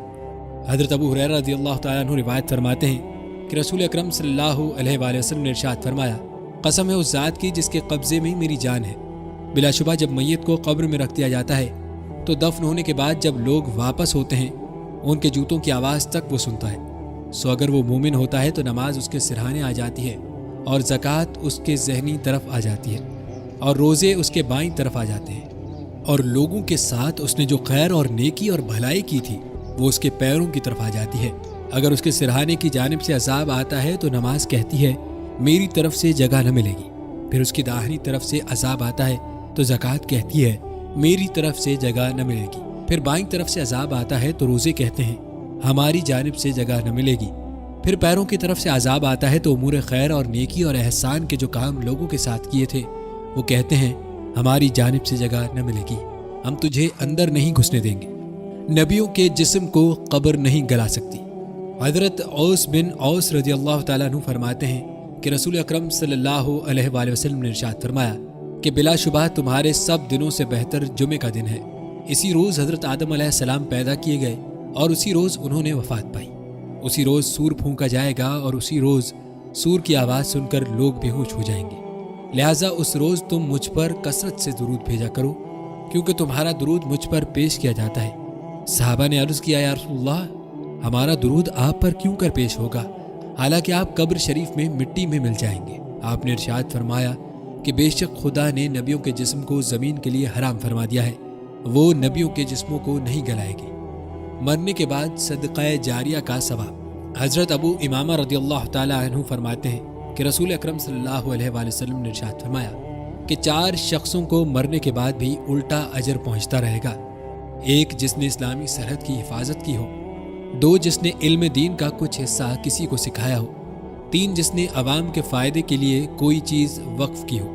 حضرت ابو ہریرہ رضی اللہ تعالیٰ عنہ روایت فرماتے ہیں کہ رسول اکرم صلی اللہ علیہ وآلہ وسلم نے ارشاد فرمایا قسم ہے اس ذات کی جس کے قبضے میں میری جان ہے، بلا شبہ جب میت کو قبر میں رکھ دیا جاتا ہے تو دفن ہونے کے بعد جب لوگ واپس ہوتے ہیں ان کے جوتوں کی آواز تک وہ سنتا ہے۔ سو اگر وہ مومن ہوتا ہے تو نماز اس کے سرہانے آ جاتی ہے اور زکوٰۃ اس کے ذہنی طرف آ جاتی ہے اور روزے اس کے بائیں طرف آ جاتے ہیں، اور لوگوں کے ساتھ اس نے جو خیر اور نیکی اور بھلائی کی تھی وہ اس کے پیروں کی طرف آ جاتی ہے۔ اگر اس کے سرہانے کی جانب سے عذاب آتا ہے تو نماز کہتی ہے میری طرف سے جگہ نہ ملے گی، پھر اس کی داہنی طرف سے عذاب آتا ہے تو زکوٰۃ کہتی ہے میری طرف سے جگہ نہ ملے گی، پھر بائیں طرف سے عذاب آتا ہے تو روزے کہتے ہیں ہماری جانب سے جگہ نہ ملے گی، پھر پیروں کی طرف سے عذاب آتا ہے تو امور خیر اور نیکی اور احسان کے جو کام لوگوں کے ساتھ کیے تھے وہ کہتے ہیں ہماری جانب سے جگہ نہ ملے گی، ہم تجھے اندر نہیں گھسنے دیں گے۔ نبیوں کے جسم کو قبر نہیں گلا سکتی۔ حضرت اوس بن اوس رضی اللہ تعالیٰ عنہ فرماتے ہیں کہ رسول اکرم صلی اللہ علیہ وآلہ وسلم نے ارشاد فرمایا کہ بلا شبہ تمہارے سب دنوں سے بہتر جمعے کا دن ہے۔ اسی روز حضرت آدم علیہ السلام پیدا کیے گئے اور اسی روز انہوں نے وفات پائی، اسی روز سور پھونکا جائے گا اور اسی روز سور کی آواز سن کر لوگ بے ہوش ہو جائیں گے، لہٰذا اس روز تم مجھ پر کثرت سے درود بھیجا کرو کیونکہ تمہارا درود مجھ پر پیش کیا جاتا ہے۔ صحابہ نے عرض کیا یا رسول اللہ ہمارا درود آپ پر کیوں کر پیش ہوگا حالانکہ آپ قبر شریف میں مٹی میں مل جائیں گے؟ آپ نے ارشاد فرمایا کہ بے شک خدا نے نبیوں کے جسم کو زمین کے لیے حرام فرما دیا ہے، وہ نبیوں کے جسموں کو نہیں گلائے گی۔ مرنے کے بعد صدقہ جاریہ کا ثواب۔ حضرت ابو امامہ رضی اللہ تعالیٰ عنہ فرماتے ہیں کہ رسول اکرم صلی اللہ علیہ وآلہ وسلم نے ارشاد فرمایا کہ 4 شخصوں کو مرنے کے بعد بھی الٹا اجر پہنچتا رہے گا۔ 1 جس نے اسلامی سرحد کی حفاظت کی ہو، 2 جس نے علم دین کا کچھ حصہ کسی کو سکھایا ہو، 3 جس نے عوام کے فائدے کے لیے کوئی چیز وقف کی ہو،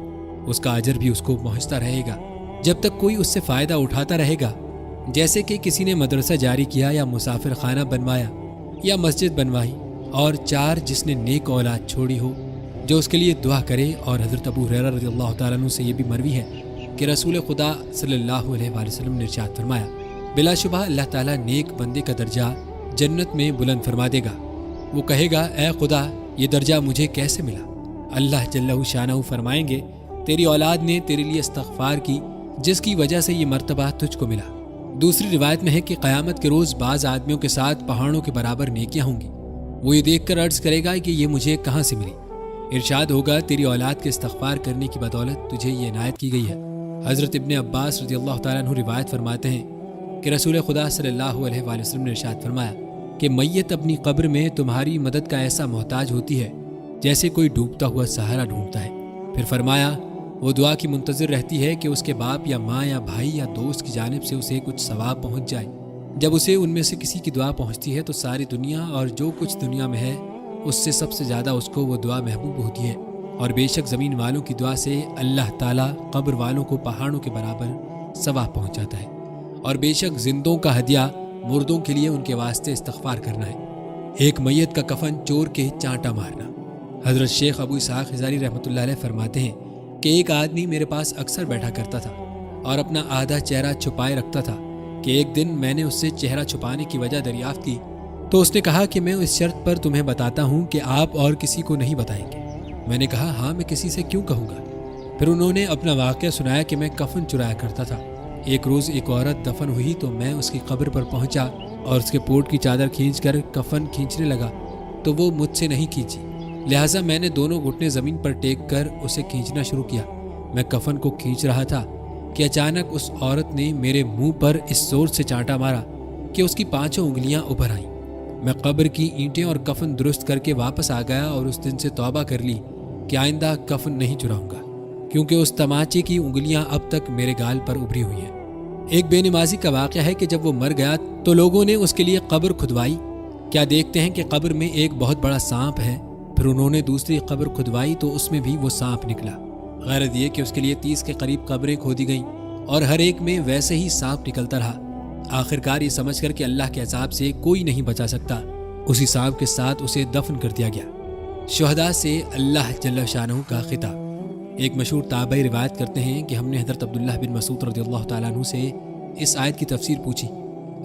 اس کا اجر بھی اس کو پہنچتا رہے گا جب تک کوئی اس سے فائدہ اٹھاتا رہے گا، جیسے کہ کسی نے مدرسہ جاری کیا یا مسافر خانہ بنوایا یا مسجد بنوائی، اور 4 جس نے نیک اولاد چھوڑی ہو جو اس کے لیے دعا کرے۔ اور حضرت ابو ہریرہ رضی اللہ تعالیٰ عنہ سے یہ بھی مروی ہے کہ رسول خدا صلی اللہ علیہ وآلہ وسلم نے ارشاد فرمایا بلا شبہ اللہ تعالیٰ نیک بندے کا درجہ جنت میں بلند فرما دے گا۔ وہ کہے گا اے خدا یہ درجہ مجھے کیسے ملا؟ اللہ جل شانہ فرمائیں گے تیری اولاد نے تیرے لیے استغفار کی جس کی وجہ سے یہ مرتبہ تجھ کو ملا۔ دوسری روایت میں ہے کہ قیامت کے روز بعض آدمیوں کے ساتھ پہاڑوں کے برابر نیکیاں ہوں گی، وہ یہ دیکھ کر عرض کرے گا کہ یہ مجھے کہاں سے ملی؟ ارشاد ہوگا تیری اولاد کے استغفار کرنے کی بدولت تجھے یہ عنایت کی گئی ہے۔ حضرت ابن عباس رضی اللہ تعالیٰ عنہ روایت فرماتے ہیں کہ رسول خدا صلی اللہ علیہ وآلہ وسلم نے ارشاد فرمایا کہ میت اپنی قبر میں تمہاری مدد کا ایسا محتاج ہوتی ہے جیسے کوئی ڈوبتا ہوا سہارا ڈھونڈتا ہے۔ پھر فرمایا وہ دعا کی منتظر رہتی ہے کہ اس کے باپ یا ماں یا بھائی یا دوست کی جانب سے اسے کچھ ثواب پہنچ جائے۔ جب اسے ان میں سے کسی کی دعا پہنچتی ہے تو ساری دنیا اور جو کچھ دنیا میں ہے اس سے سب سے زیادہ اس کو وہ دعا محبوب ہوتی ہے، اور بے شک زمین والوں کی دعا سے اللہ تعالیٰ قبر والوں کو پہاڑوں کے برابر ثواب پہنچاتا ہے، اور بے شک زندوں کا ہدیہ مردوں کے لیے ان کے واسطے استغفار کرنا ہے۔ ایک میت کا کفن چور کے چانٹا مارنا۔ حضرت شیخ ابو اسحاق حضاری رحمۃ اللہ علیہ فرماتے ہیں کہ ایک آدمی میرے پاس اکثر بیٹھا کرتا تھا اور اپنا آدھا چہرہ چھپائے رکھتا تھا کہ ایک دن میں نے اس سے چہرہ چھپانے کی وجہ دریافت کی تو اس نے کہا کہ میں اس شرط پر تمہیں بتاتا ہوں کہ آپ اور کسی کو نہیں بتائیں گے۔ میں نے کہا ہاں، میں کسی سے کیوں کہوں گا؟ پھر انہوں نے اپنا واقعہ سنایا کہ میں کفن چرایا کرتا تھا۔ ایک روز ایک عورت دفن ہوئی تو میں اس کی قبر پر پہنچا اور اس کے پوٹ کی چادر کھینچ کر کفن کھینچنے لگا تو وہ مجھ سے نہیں کھینچی، لہٰذا میں نے دونوں گھٹنے زمین پر ٹیک کر اسے کھینچنا شروع کیا۔ میں کفن کو کھینچ رہا تھا کہ اچانک اس عورت نے میرے منہ پر اس زور سے چانٹا مارا کہ اس کی 5 انگلیاں ابھر آئیں۔ میں قبر کی اینٹیں اور کفن درست کر کے واپس آ گیا اور اس دن سے توبہ کر لی کہ آئندہ کفن نہیں چراؤں گا، کیونکہ اس تماچے کی انگلیاں اب تک میرے گال پر ابھری ہوئی ہیں۔ ایک بے نمازی کا واقعہ ہے کہ جب وہ مر گیا تو لوگوں نے اس کے لیے قبر کھدوائی۔ کیا دیکھتے ہیں کہ قبر میں ایک بہت بڑا سانپ ہے۔ پھر انہوں نے دوسری قبر کھدوائی تو اس میں بھی وہ سانپ نکلا۔ غرض یہ کہ اس کے لیے 30 کے قریب قبریں کھودی گئیں اور ہر ایک میں ویسے ہی سانپ نکلتا رہا۔ آخرکار یہ سمجھ کر کہ اللہ کے عذاب سے کوئی نہیں بچا سکتا، اسی سانپ کے ساتھ اسے دفن کر دیا گیا۔ شہداء سے اللہ جل شانہ کا خطاب۔ ایک مشہور تابعی روایت کرتے ہیں کہ ہم نے حضرت عبداللہ بن مسعود رضی اللہ تعالیٰ عنہ سے اس آیت کی تفسیر پوچھی۔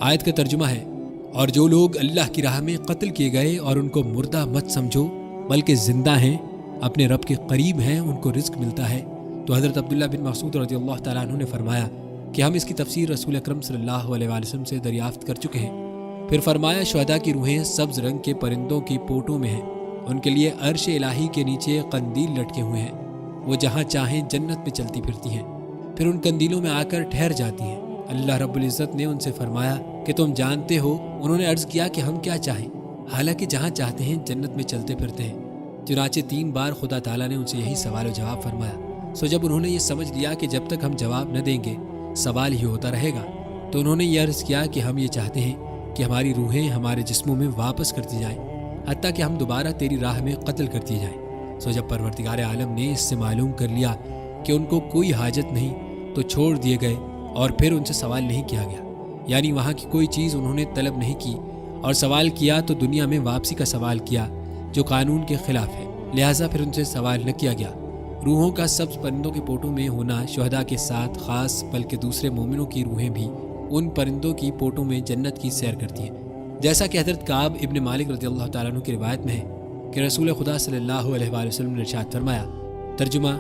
آیت کا ترجمہ ہے، اور جو لوگ اللہ کی راہ میں قتل کیے گئے اور ان کو مردہ مت سمجھو بلکہ زندہ ہیں، اپنے رب کے قریب ہیں، ان کو رزق ملتا ہے۔ تو حضرت عبداللہ بن مسعود رضی اللہ تعالیٰ عنہ نے فرمایا کہ ہم اس کی تفسیر رسول اکرم صلی اللہ علیہ وآلہ وسلم سے دریافت کر چکے ہیں۔ پھر فرمایا شہداء کی روحیں سبز رنگ کے پرندوں کی پوٹوں میں ہیں، ان کے لیے عرش الہی کے نیچے قندیل لٹکے ہوئے ہیں، وہ جہاں چاہیں جنت میں چلتی پھرتی ہیں، پھر ان قندیلوں میں آ کر ٹھہر جاتی ہیں۔ اللہ رب العزت نے ان سے فرمایا کہ تم جانتے ہو؟ انہوں نے عرض کیا کہ ہم کیا چاہیں، حالانکہ جہاں چاہتے ہیں جنت میں چلتے پھرتے ہیں۔ چنانچہ 3 بار خدا تعالیٰ نے ان سے یہی سوال و جواب فرمایا۔ سو جب انہوں نے یہ سمجھ لیا کہ جب تک ہم جواب نہ دیں گے سوال ہی ہوتا رہے گا، تو انہوں نے یہ عرض کیا کہ ہم یہ چاہتے ہیں کہ ہماری روحیں ہمارے جسموں میں واپس کر دی جائیں، حتیٰ کہ ہم دوبارہ تیری راہ میں قتل کر دیے جائیں۔ سو جب پروردگار عالم نے اس سے معلوم کر لیا کہ ان کو کوئی حاجت نہیں تو چھوڑ دیے گئے اور پھر ان سے سوال نہیں کیا گیا، یعنی وہاں کی کوئی چیز انہوں نے طلب نہیں کی، اور سوال کیا تو دنیا میں واپسی کا سوال کیا جو قانون کے خلاف ہے، لہٰذا پھر ان سے سوال نہ کیا گیا۔ روحوں کا سبز پرندوں کے پوٹوں میں ہونا شہداء کے ساتھ خاص بلکہ دوسرے مومنوں کی روحیں بھی ان پرندوں کی پوٹوں میں جنت کی سیر کرتی ہیں، جیسا کہ حضرت کعب ابن مالک رضی اللہ تعالیٰ عنہ کی روایت میں ہے کہ رسول خدا صلی اللہ علیہ وآلہ وسلم نے ارشاد فرمایا، ترجمہ،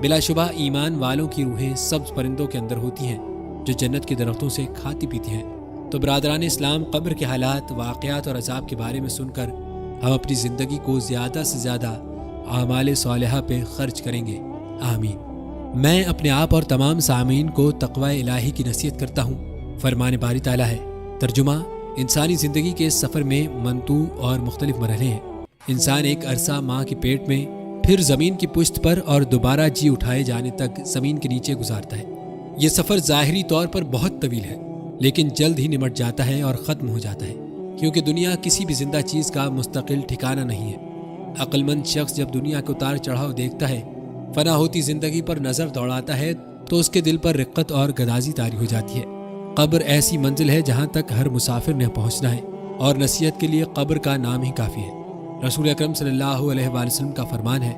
بلا شبہ ایمان والوں کی روحیں سبز پرندوں کے اندر ہوتی ہیں جو جنت کے درختوں سے کھاتی پیتی ہیں۔ تو برادران اسلام، قبر کے حالات، واقعات اور عذاب کے بارے میں سن کر ہم اپنی زندگی کو زیادہ سے زیادہ اعمال صالحہ پہ خرچ کریں گے، آمین۔ میں اپنے آپ اور تمام سامعین کو تقوی الہی کی نصیحت کرتا ہوں۔ فرمان باری تعالیٰ ہے، ترجمہ، انسانی زندگی کے اس سفر میں منتو اور مختلف مرحلے ہیں۔ انسان ایک عرصہ ماں کے پیٹ میں، پھر زمین کی پشت پر اور دوبارہ جی اٹھائے جانے تک زمین کے نیچے گزارتا ہے۔ یہ سفر ظاہری طور پر بہت طویل ہے، لیکن جلد ہی نمٹ جاتا ہے اور ختم ہو جاتا ہے، کیونکہ دنیا کسی بھی زندہ چیز کا مستقل ٹھکانہ نہیں ہے۔ عقل مند شخص جب دنیا کے اتار چڑھاؤ دیکھتا ہے، فنا ہوتی زندگی پر نظر دوڑاتا ہے، تو اس کے دل پر رقت اور گدازی طاری ہو جاتی ہے۔ قبر ایسی منزل ہے جہاں تک ہر مسافر نے پہنچنا ہے، اور نصیحت کے لیے قبر کا نام ہی کافی ہے۔ رسول اکرم صلی اللہ علیہ وآلہ وسلم کا فرمان ہے،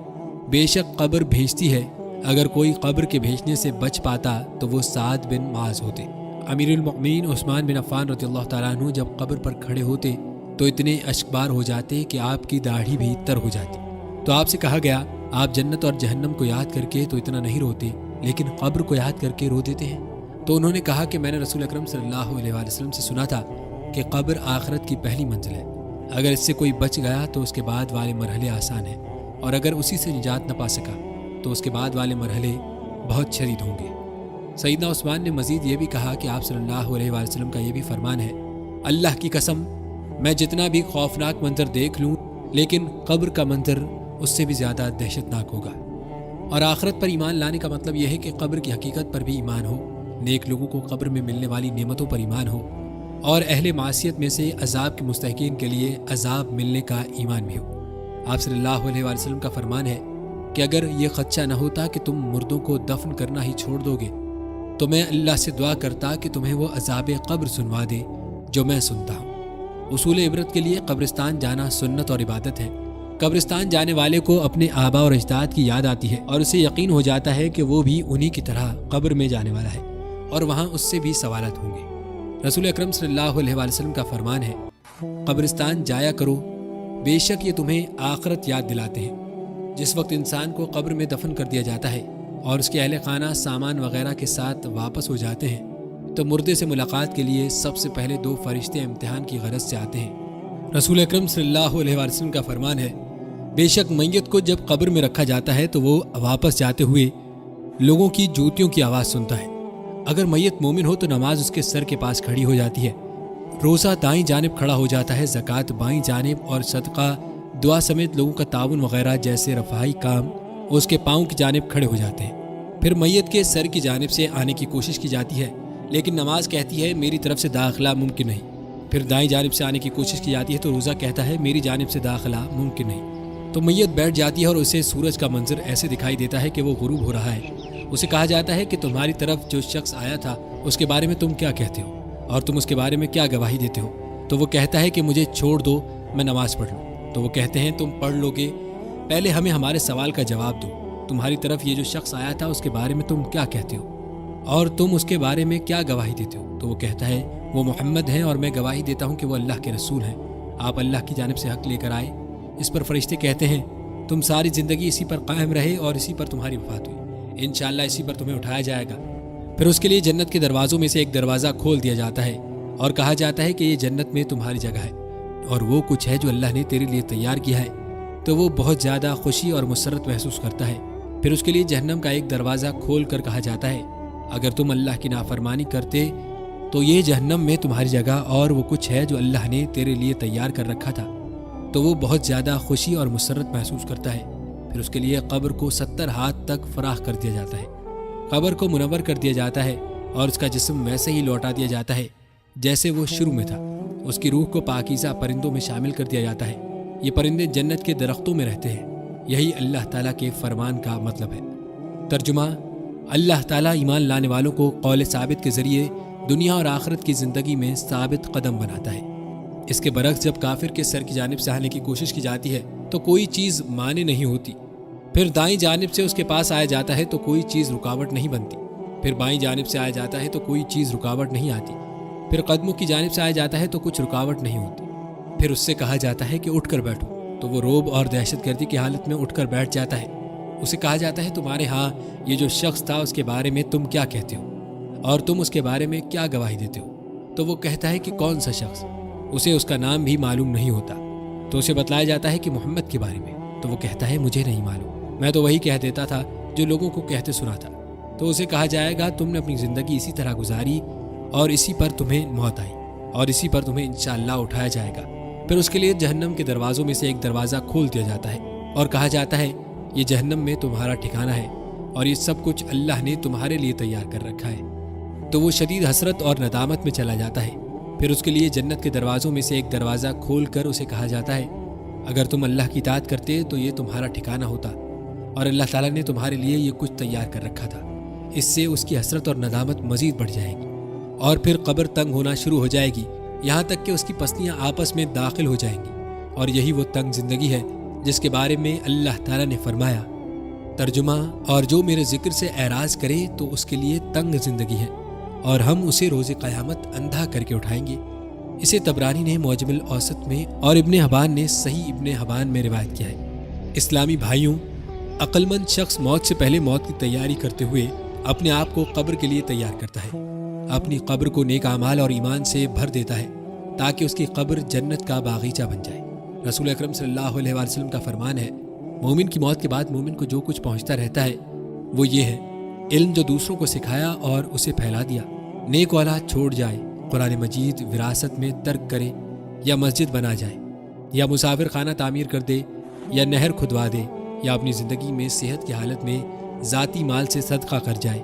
بے شک قبر بھیجتی ہے، اگر کوئی قبر کے بھیجنے سے بچ پاتا تو وہ سعد بن معاذ ہوتے۔ امیر المؤمنین عثمان بن عفان رضی اللہ تعالیٰ عنہ جب قبر پر کھڑے ہوتے تو اتنے اشکبار ہو جاتے کہ آپ کی داڑھی بھی تر ہو جاتی۔ تو آپ سے کہا گیا، آپ جنت اور جہنم کو یاد کر کے تو اتنا نہیں روتے، لیکن قبر کو یاد کر کے رو دیتے ہیں؟ تو انہوں نے کہا کہ میں نے رسول اکرم صلی اللہ علیہ وآلہ وسلم سے سنا تھا کہ قبر آخرت کی پہلی منزل ہے، اگر اس سے کوئی بچ گیا تو اس کے بعد والے مرحلے آسان ہیں، اور اگر اسی سے نجات نہ پا سکا تو اس کے بعد والے مرحلے بہت شدید ہوں گے۔ سیدنا عثمان نے مزید یہ بھی کہا کہ آپ صلی اللہ علیہ وآلہ وسلم کا یہ بھی فرمان ہے، اللہ کی قسم، میں جتنا بھی خوفناک منظر دیکھ لوں لیکن قبر کا منظر اس سے بھی زیادہ دہشتناک ہوگا۔ اور آخرت پر ایمان لانے کا مطلب یہ ہے کہ قبر کی حقیقت پر بھی ایمان ہو، نیک لوگوں کو قبر میں ملنے والی نعمتوں پر ایمان ہو، اور اہل معصیت میں سے عذاب کے مستحقین کے لیے عذاب ملنے کا ایمان بھی ہو۔ آپ صلی اللہ علیہ وآلہ وسلم کا فرمان ہے کہ اگر یہ خدشہ نہ ہوتا کہ تم مردوں کو دفن کرنا ہی چھوڑ دو گے تو میں اللہ سے دعا کرتا کہ تمہیں وہ عذاب قبر سنوا دے جو میں سنتا ہوں۔ اصول عبرت کے لیے قبرستان جانا سنت اور عبادت ہے۔ قبرستان جانے والے کو اپنے آباء اور اجداد کی یاد آتی ہے، اور اسے یقین ہو جاتا ہے کہ وہ بھی انہی کی طرح قبر میں جانے والا ہے، اور وہاں اس سے بھی سوالات ہوں گے۔ رسول اکرم صلی اللہ علیہ وآلہ وسلم کا فرمان ہے، قبرستان جایا کرو، بے شک یہ تمہیں آخرت یاد دلاتے ہیں۔ جس وقت انسان کو قبر میں دفن کر دیا جاتا ہے اور اس کے اہل خانہ سامان وغیرہ کے ساتھ واپس ہو جاتے ہیں تو مردے سے ملاقات کے لیے سب سے پہلے 2 فرشتے امتحان کی غرض سے آتے ہیں۔ رسول اکرم صلی اللہ علیہ وسلم کا فرمان ہے، بے شک میت کو جب قبر میں رکھا جاتا ہے تو وہ واپس جاتے ہوئے لوگوں کی جوتیوں کی آواز سنتا ہے۔ اگر میت مومن ہو تو نماز اس کے سر کے پاس کھڑی ہو جاتی ہے، روزہ دائیں جانب کھڑا ہو جاتا ہے، زکوٰۃ بائیں جانب، اور صدقہ دعا سمیت لوگوں کا تعاون وغیرہ جیسے رفاہی کام اس کے پاؤں کی جانب کھڑے ہو جاتے ہیں۔ پھر میت کے سر کی جانب سے آنے کی کوشش کی جاتی ہے، لیکن نماز کہتی ہے میری طرف سے داخلہ ممکن نہیں۔ پھر دائیں جانب سے آنے کی کوشش کی جاتی ہے تو روزہ کہتا ہے میری جانب سے داخلہ ممکن نہیں۔ تو میت بیٹھ جاتی ہے اور اسے سورج کا منظر ایسے دکھائی دیتا ہے کہ وہ غروب ہو رہا ہے۔ اسے کہا جاتا ہے کہ تمہاری طرف جو شخص آیا تھا اس کے بارے میں تم کیا کہتے ہو اور تم اس کے بارے میں کیا گواہی دیتے ہو؟ تو وہ کہتا ہے کہ مجھے چھوڑ دو، میں نماز پڑھ لوں۔ تو وہ کہتے ہیں تم پڑھ لو گے، پہلے ہمیں ہمارے سوال کا جواب دو، تمہاری طرف یہ جو شخص آیا تھا اس کے بارے میں تم کیا کہتے ہو اور تم اس کے بارے میں کیا گواہی دیتے ہو؟ تو وہ کہتا ہے وہ محمد ہیں اور میں گواہی دیتا ہوں کہ وہ اللہ کے رسول ہیں، آپ اللہ کی جانب سے حق لے کر آئے۔ اس پر فرشتے کہتے ہیں تم ساری زندگی اسی پر قائم رہے اور اسی پر تمہاری وفات ہوئی، انشاءاللہ اسی پر تمہیں اٹھایا جائے گا۔ پھر اس کے لیے جنت کے دروازوں میں سے ایک دروازہ کھول دیا جاتا ہے اور کہا جاتا ہے کہ یہ جنت میں تمہاری جگہ ہے اور وہ کچھ ہے جو اللہ نے تیرے لیے تیار کیا ہے۔ تو وہ بہت زیادہ خوشی اور مسرت محسوس کرتا ہے۔ پھر اس کے لیے جہنم کا ایک دروازہ کھول کر کہا جاتا ہے اگر تم اللہ کی نافرمانی کرتے تو یہ جہنم میں تمہاری جگہ اور وہ کچھ ہے جو اللہ نے تیرے لیے تیار کر رکھا تھا۔ تو وہ بہت زیادہ خوشی اور مسرت محسوس کرتا ہے۔ پھر اس کے لیے قبر کو 70 ہاتھ تک فراخ کر دیا جاتا ہے، قبر کو منور کر دیا جاتا ہے اور اس کا جسم ویسے ہی لوٹا دیا جاتا ہے جیسے وہ شروع میں تھا۔ اس کی روح کو پاکیزہ پرندوں میں شامل کر دیا جاتا ہے، یہ پرندے جنت کے درختوں میں رہتے ہیں، یہی اللہ تعالیٰ کے فرمان کا مطلب ہے۔ ترجمہ: اللہ تعالیٰ ایمان لانے والوں کو قول ثابت کے ذریعے دنیا اور آخرت کی زندگی میں ثابت قدم بناتا ہے۔ اس کے برعکس جب کافر کے سر کی جانب سے آنے کی کوشش کی جاتی ہے تو کوئی چیز مانے نہیں ہوتی، پھر دائیں جانب سے اس کے پاس آیا جاتا ہے تو کوئی چیز رکاوٹ نہیں بنتی، پھر بائیں جانب سے آیا جاتا ہے تو کوئی چیز رکاوٹ نہیں آتی، پھر قدموں کی جانب سے آیا جاتا ہے تو کچھ رکاوٹ نہیں ہوتی، پھر اس سے کہا جاتا ہے کہ اٹھ کر بیٹھو تو وہ رعب اور دہشت گردی کی حالت میں اٹھ کر بیٹھ جاتا ہے۔ اسے کہا جاتا ہے تمہارے ہاں یہ جو شخص تھا اس کے بارے میں تم کیا کہتے ہو اور تم اس کے بارے میں کیا گواہی دیتے ہو؟ تو وہ کہتا ہے کہ کون سا شخص؟ اسے اس کا نام بھی معلوم نہیں ہوتا۔ تو اسے بتلایا جاتا ہے کہ محمد کے بارے میں، تو وہ کہتا ہے مجھے نہیں معلوم، میں تو وہی کہہ دیتا تھا جو لوگوں کو کہتے سنا تھا۔ تو اسے کہا جائے گا تم نے اپنی زندگی اسی طرح گزاری اور اسی پر تمہیں موت آئی اور اسی پر تمہیں انشاءاللہ اٹھایا جائے گا۔ پھر اس کے لیے جہنم کے دروازوں میں سے ایک دروازہ کھول دیا جاتا ہے اور کہا جاتا ہے یہ جہنم میں تمہارا ٹھکانہ ہے اور یہ سب کچھ اللہ نے تمہارے لیے تیار کر رکھا ہے۔ تو وہ شدید حسرت اور ندامت میں چلا جاتا ہے۔ پھر اس کے لیے جنت کے دروازوں میں سے ایک دروازہ کھول کر اسے کہا جاتا ہے اگر تم اللہ کی اطاعت کرتے تو یہ تمہارا ٹھکانہ ہوتا اور اللہ تعالیٰ نے تمہارے لیے یہ کچھ تیار کر رکھا تھا۔ اس سے اس کی حسرت اور ندامت مزید بڑھ جائے گی اور پھر قبر تنگ ہونا شروع ہو جائے گی، یہاں تک کہ اس کی پسلیاں آپس میں داخل ہو جائیں گی، اور یہی وہ تنگ زندگی ہے جس کے بارے میں اللہ تعالیٰ نے فرمایا۔ ترجمہ: اور جو میرے ذکر سے اعراض کرے تو اس کے لیے تنگ زندگی ہے اور ہم اسے روز قیامت اندھا کر کے اٹھائیں گے۔ اسے طبرانی نے معجم الاوسط میں اور ابن حبان نے صحیح ابن حبان میں روایت کیا ہے۔ اسلامی بھائیوں، عقل مند شخص موت سے پہلے موت کی تیاری کرتے ہوئے اپنے آپ کو قبر کے لیے تیار کرتا ہے، اپنی قبر کو نیک اعمال اور ایمان سے بھر دیتا ہے تاکہ اس کی قبر جنت کا باغیچہ بن جائے۔ رسول اکرم صلی اللہ علیہ وسلم کا فرمان ہے مومن کی موت کے بعد مومن کو جو کچھ پہنچتا رہتا ہے وہ یہ ہے: علم جو دوسروں کو سکھایا اور اسے پھیلا دیا، نیک اولاد چھوڑ جائے، قرآن مجید وراثت میں ترک کرے یا مسجد بنا جائے یا مسافر خانہ تعمیر کر دے یا نہر کھدوا دے یا اپنی زندگی میں صحت کی حالت میں ذاتی مال سے صدقہ کر جائے،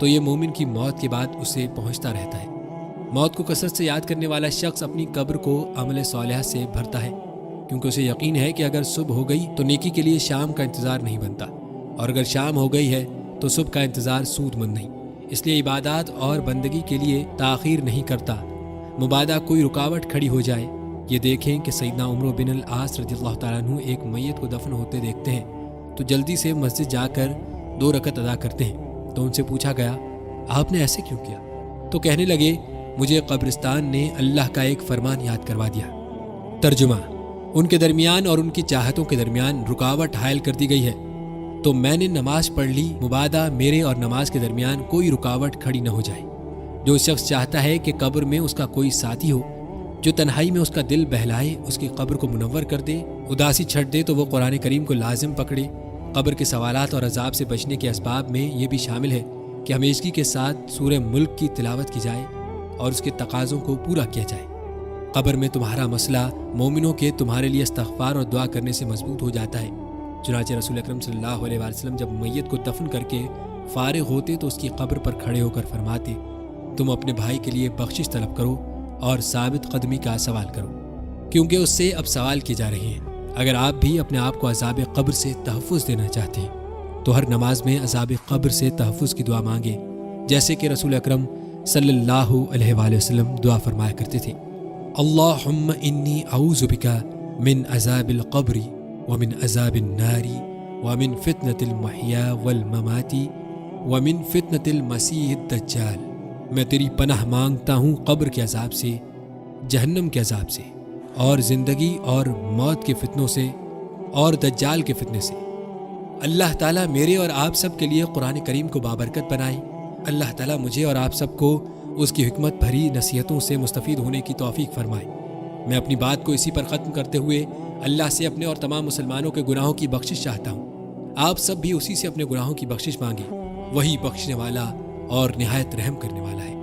تو یہ مومن کی موت کے بعد اسے پہنچتا رہتا ہے۔ موت کو کثرت سے یاد کرنے والا شخص اپنی قبر کو عمل صالحہ سے بھرتا ہے، کیونکہ اسے یقین ہے کہ اگر صبح ہو گئی تو نیکی کے لیے شام کا انتظار نہیں بنتا، اور اگر شام ہو گئی ہے تو صبح کا انتظار سود مند نہیں، اس لیے عبادات اور بندگی کے لیے تاخیر نہیں کرتا۔ مبادا کوئی رکاوٹ کھڑی ہو جائے، یہ دیکھیں کہ سیدنا عمرو بن العاص رضی اللہ تعالیٰ عنہ ایک میت کو دفن ہوتے دیکھتے ہیں تو جلدی سے مسجد جا کر 2 رکعت ادا کرتے ہیں۔ تو ان سے پوچھا گیا آپ نے ایسے کیوں کیا؟ تو کہنے لگے مجھے قبرستان نے اللہ کا ایک فرمان یاد کروا دیا ترجمہ: ان کے درمیان اور ان کی چاہتوں کے درمیان رکاوٹ حائل کر دی گئی ہے، تو میں نے نماز پڑھ لی، مبادا میرے اور نماز کے درمیان کوئی رکاوٹ کھڑی نہ ہو جائے۔ جو شخص چاہتا ہے کہ قبر میں اس کا کوئی ساتھی ہو جو تنہائی میں اس کا دل بہلائے، اس کی قبر کو منور کر دے، اداسی چھٹ دے، تو وہ قرآن کریم کو لازم پکڑے۔ قبر کے سوالات اور عذاب سے بچنے کے اسباب میں یہ بھی شامل ہے کہ ہمیشگی کے ساتھ سورہ ملک کی تلاوت کی جائے اور اس کے تقاضوں کو پورا کیا جائے۔ قبر میں تمہارا مسئلہ مومنوں کے تمہارے لیے استغفار اور دعا کرنے سے مضبوط ہو جاتا ہے۔ چنانچہ رسول اکرم صلی اللہ علیہ وآلہ وسلم جب میت کو دفن کر کے فارغ ہوتے تو اس کی قبر پر کھڑے ہو کر فرماتے، تم اپنے بھائی کے لیے بخشش طلب کرو اور ثابت قدمی کا سوال کرو، کیونکہ اس سے اب سوال کیے جا رہے ہیں۔ اگر آپ بھی اپنے آپ کو عذاب قبر سے تحفظ دینا چاہتے ہیں تو ہر نماز میں عذاب قبر سے تحفظ کی دعا مانگیں، جیسے کہ رسول اکرم صلی اللہ علیہ وآلہ وسلم دعا فرمایا کرتے تھے: اللہم انی اعوذ بک من عذاب القبر ومن عذاب النار ومن فتنة المحیا والممات ومن فتنة المسیح الدجال۔ میں تیری پناہ مانگتا ہوں قبر کے عذاب سے، جہنم کے عذاب سے، اور زندگی اور موت کے فتنوں سے، اور دجال کے فتنے سے۔ اللہ تعالیٰ میرے اور آپ سب کے لیے قرآن کریم کو بابرکت بنائے۔ اللہ تعالیٰ مجھے اور آپ سب کو اس کی حکمت بھری نصیحتوں سے مستفید ہونے کی توفیق فرمائے۔ میں اپنی بات کو اسی پر ختم کرتے ہوئے اللہ سے اپنے اور تمام مسلمانوں کے گناہوں کی بخشش چاہتا ہوں۔ آپ سب بھی اسی سے اپنے گناہوں کی بخشش مانگیں، وہی بخشنے والا اور نہایت رحم کرنے والا ہے۔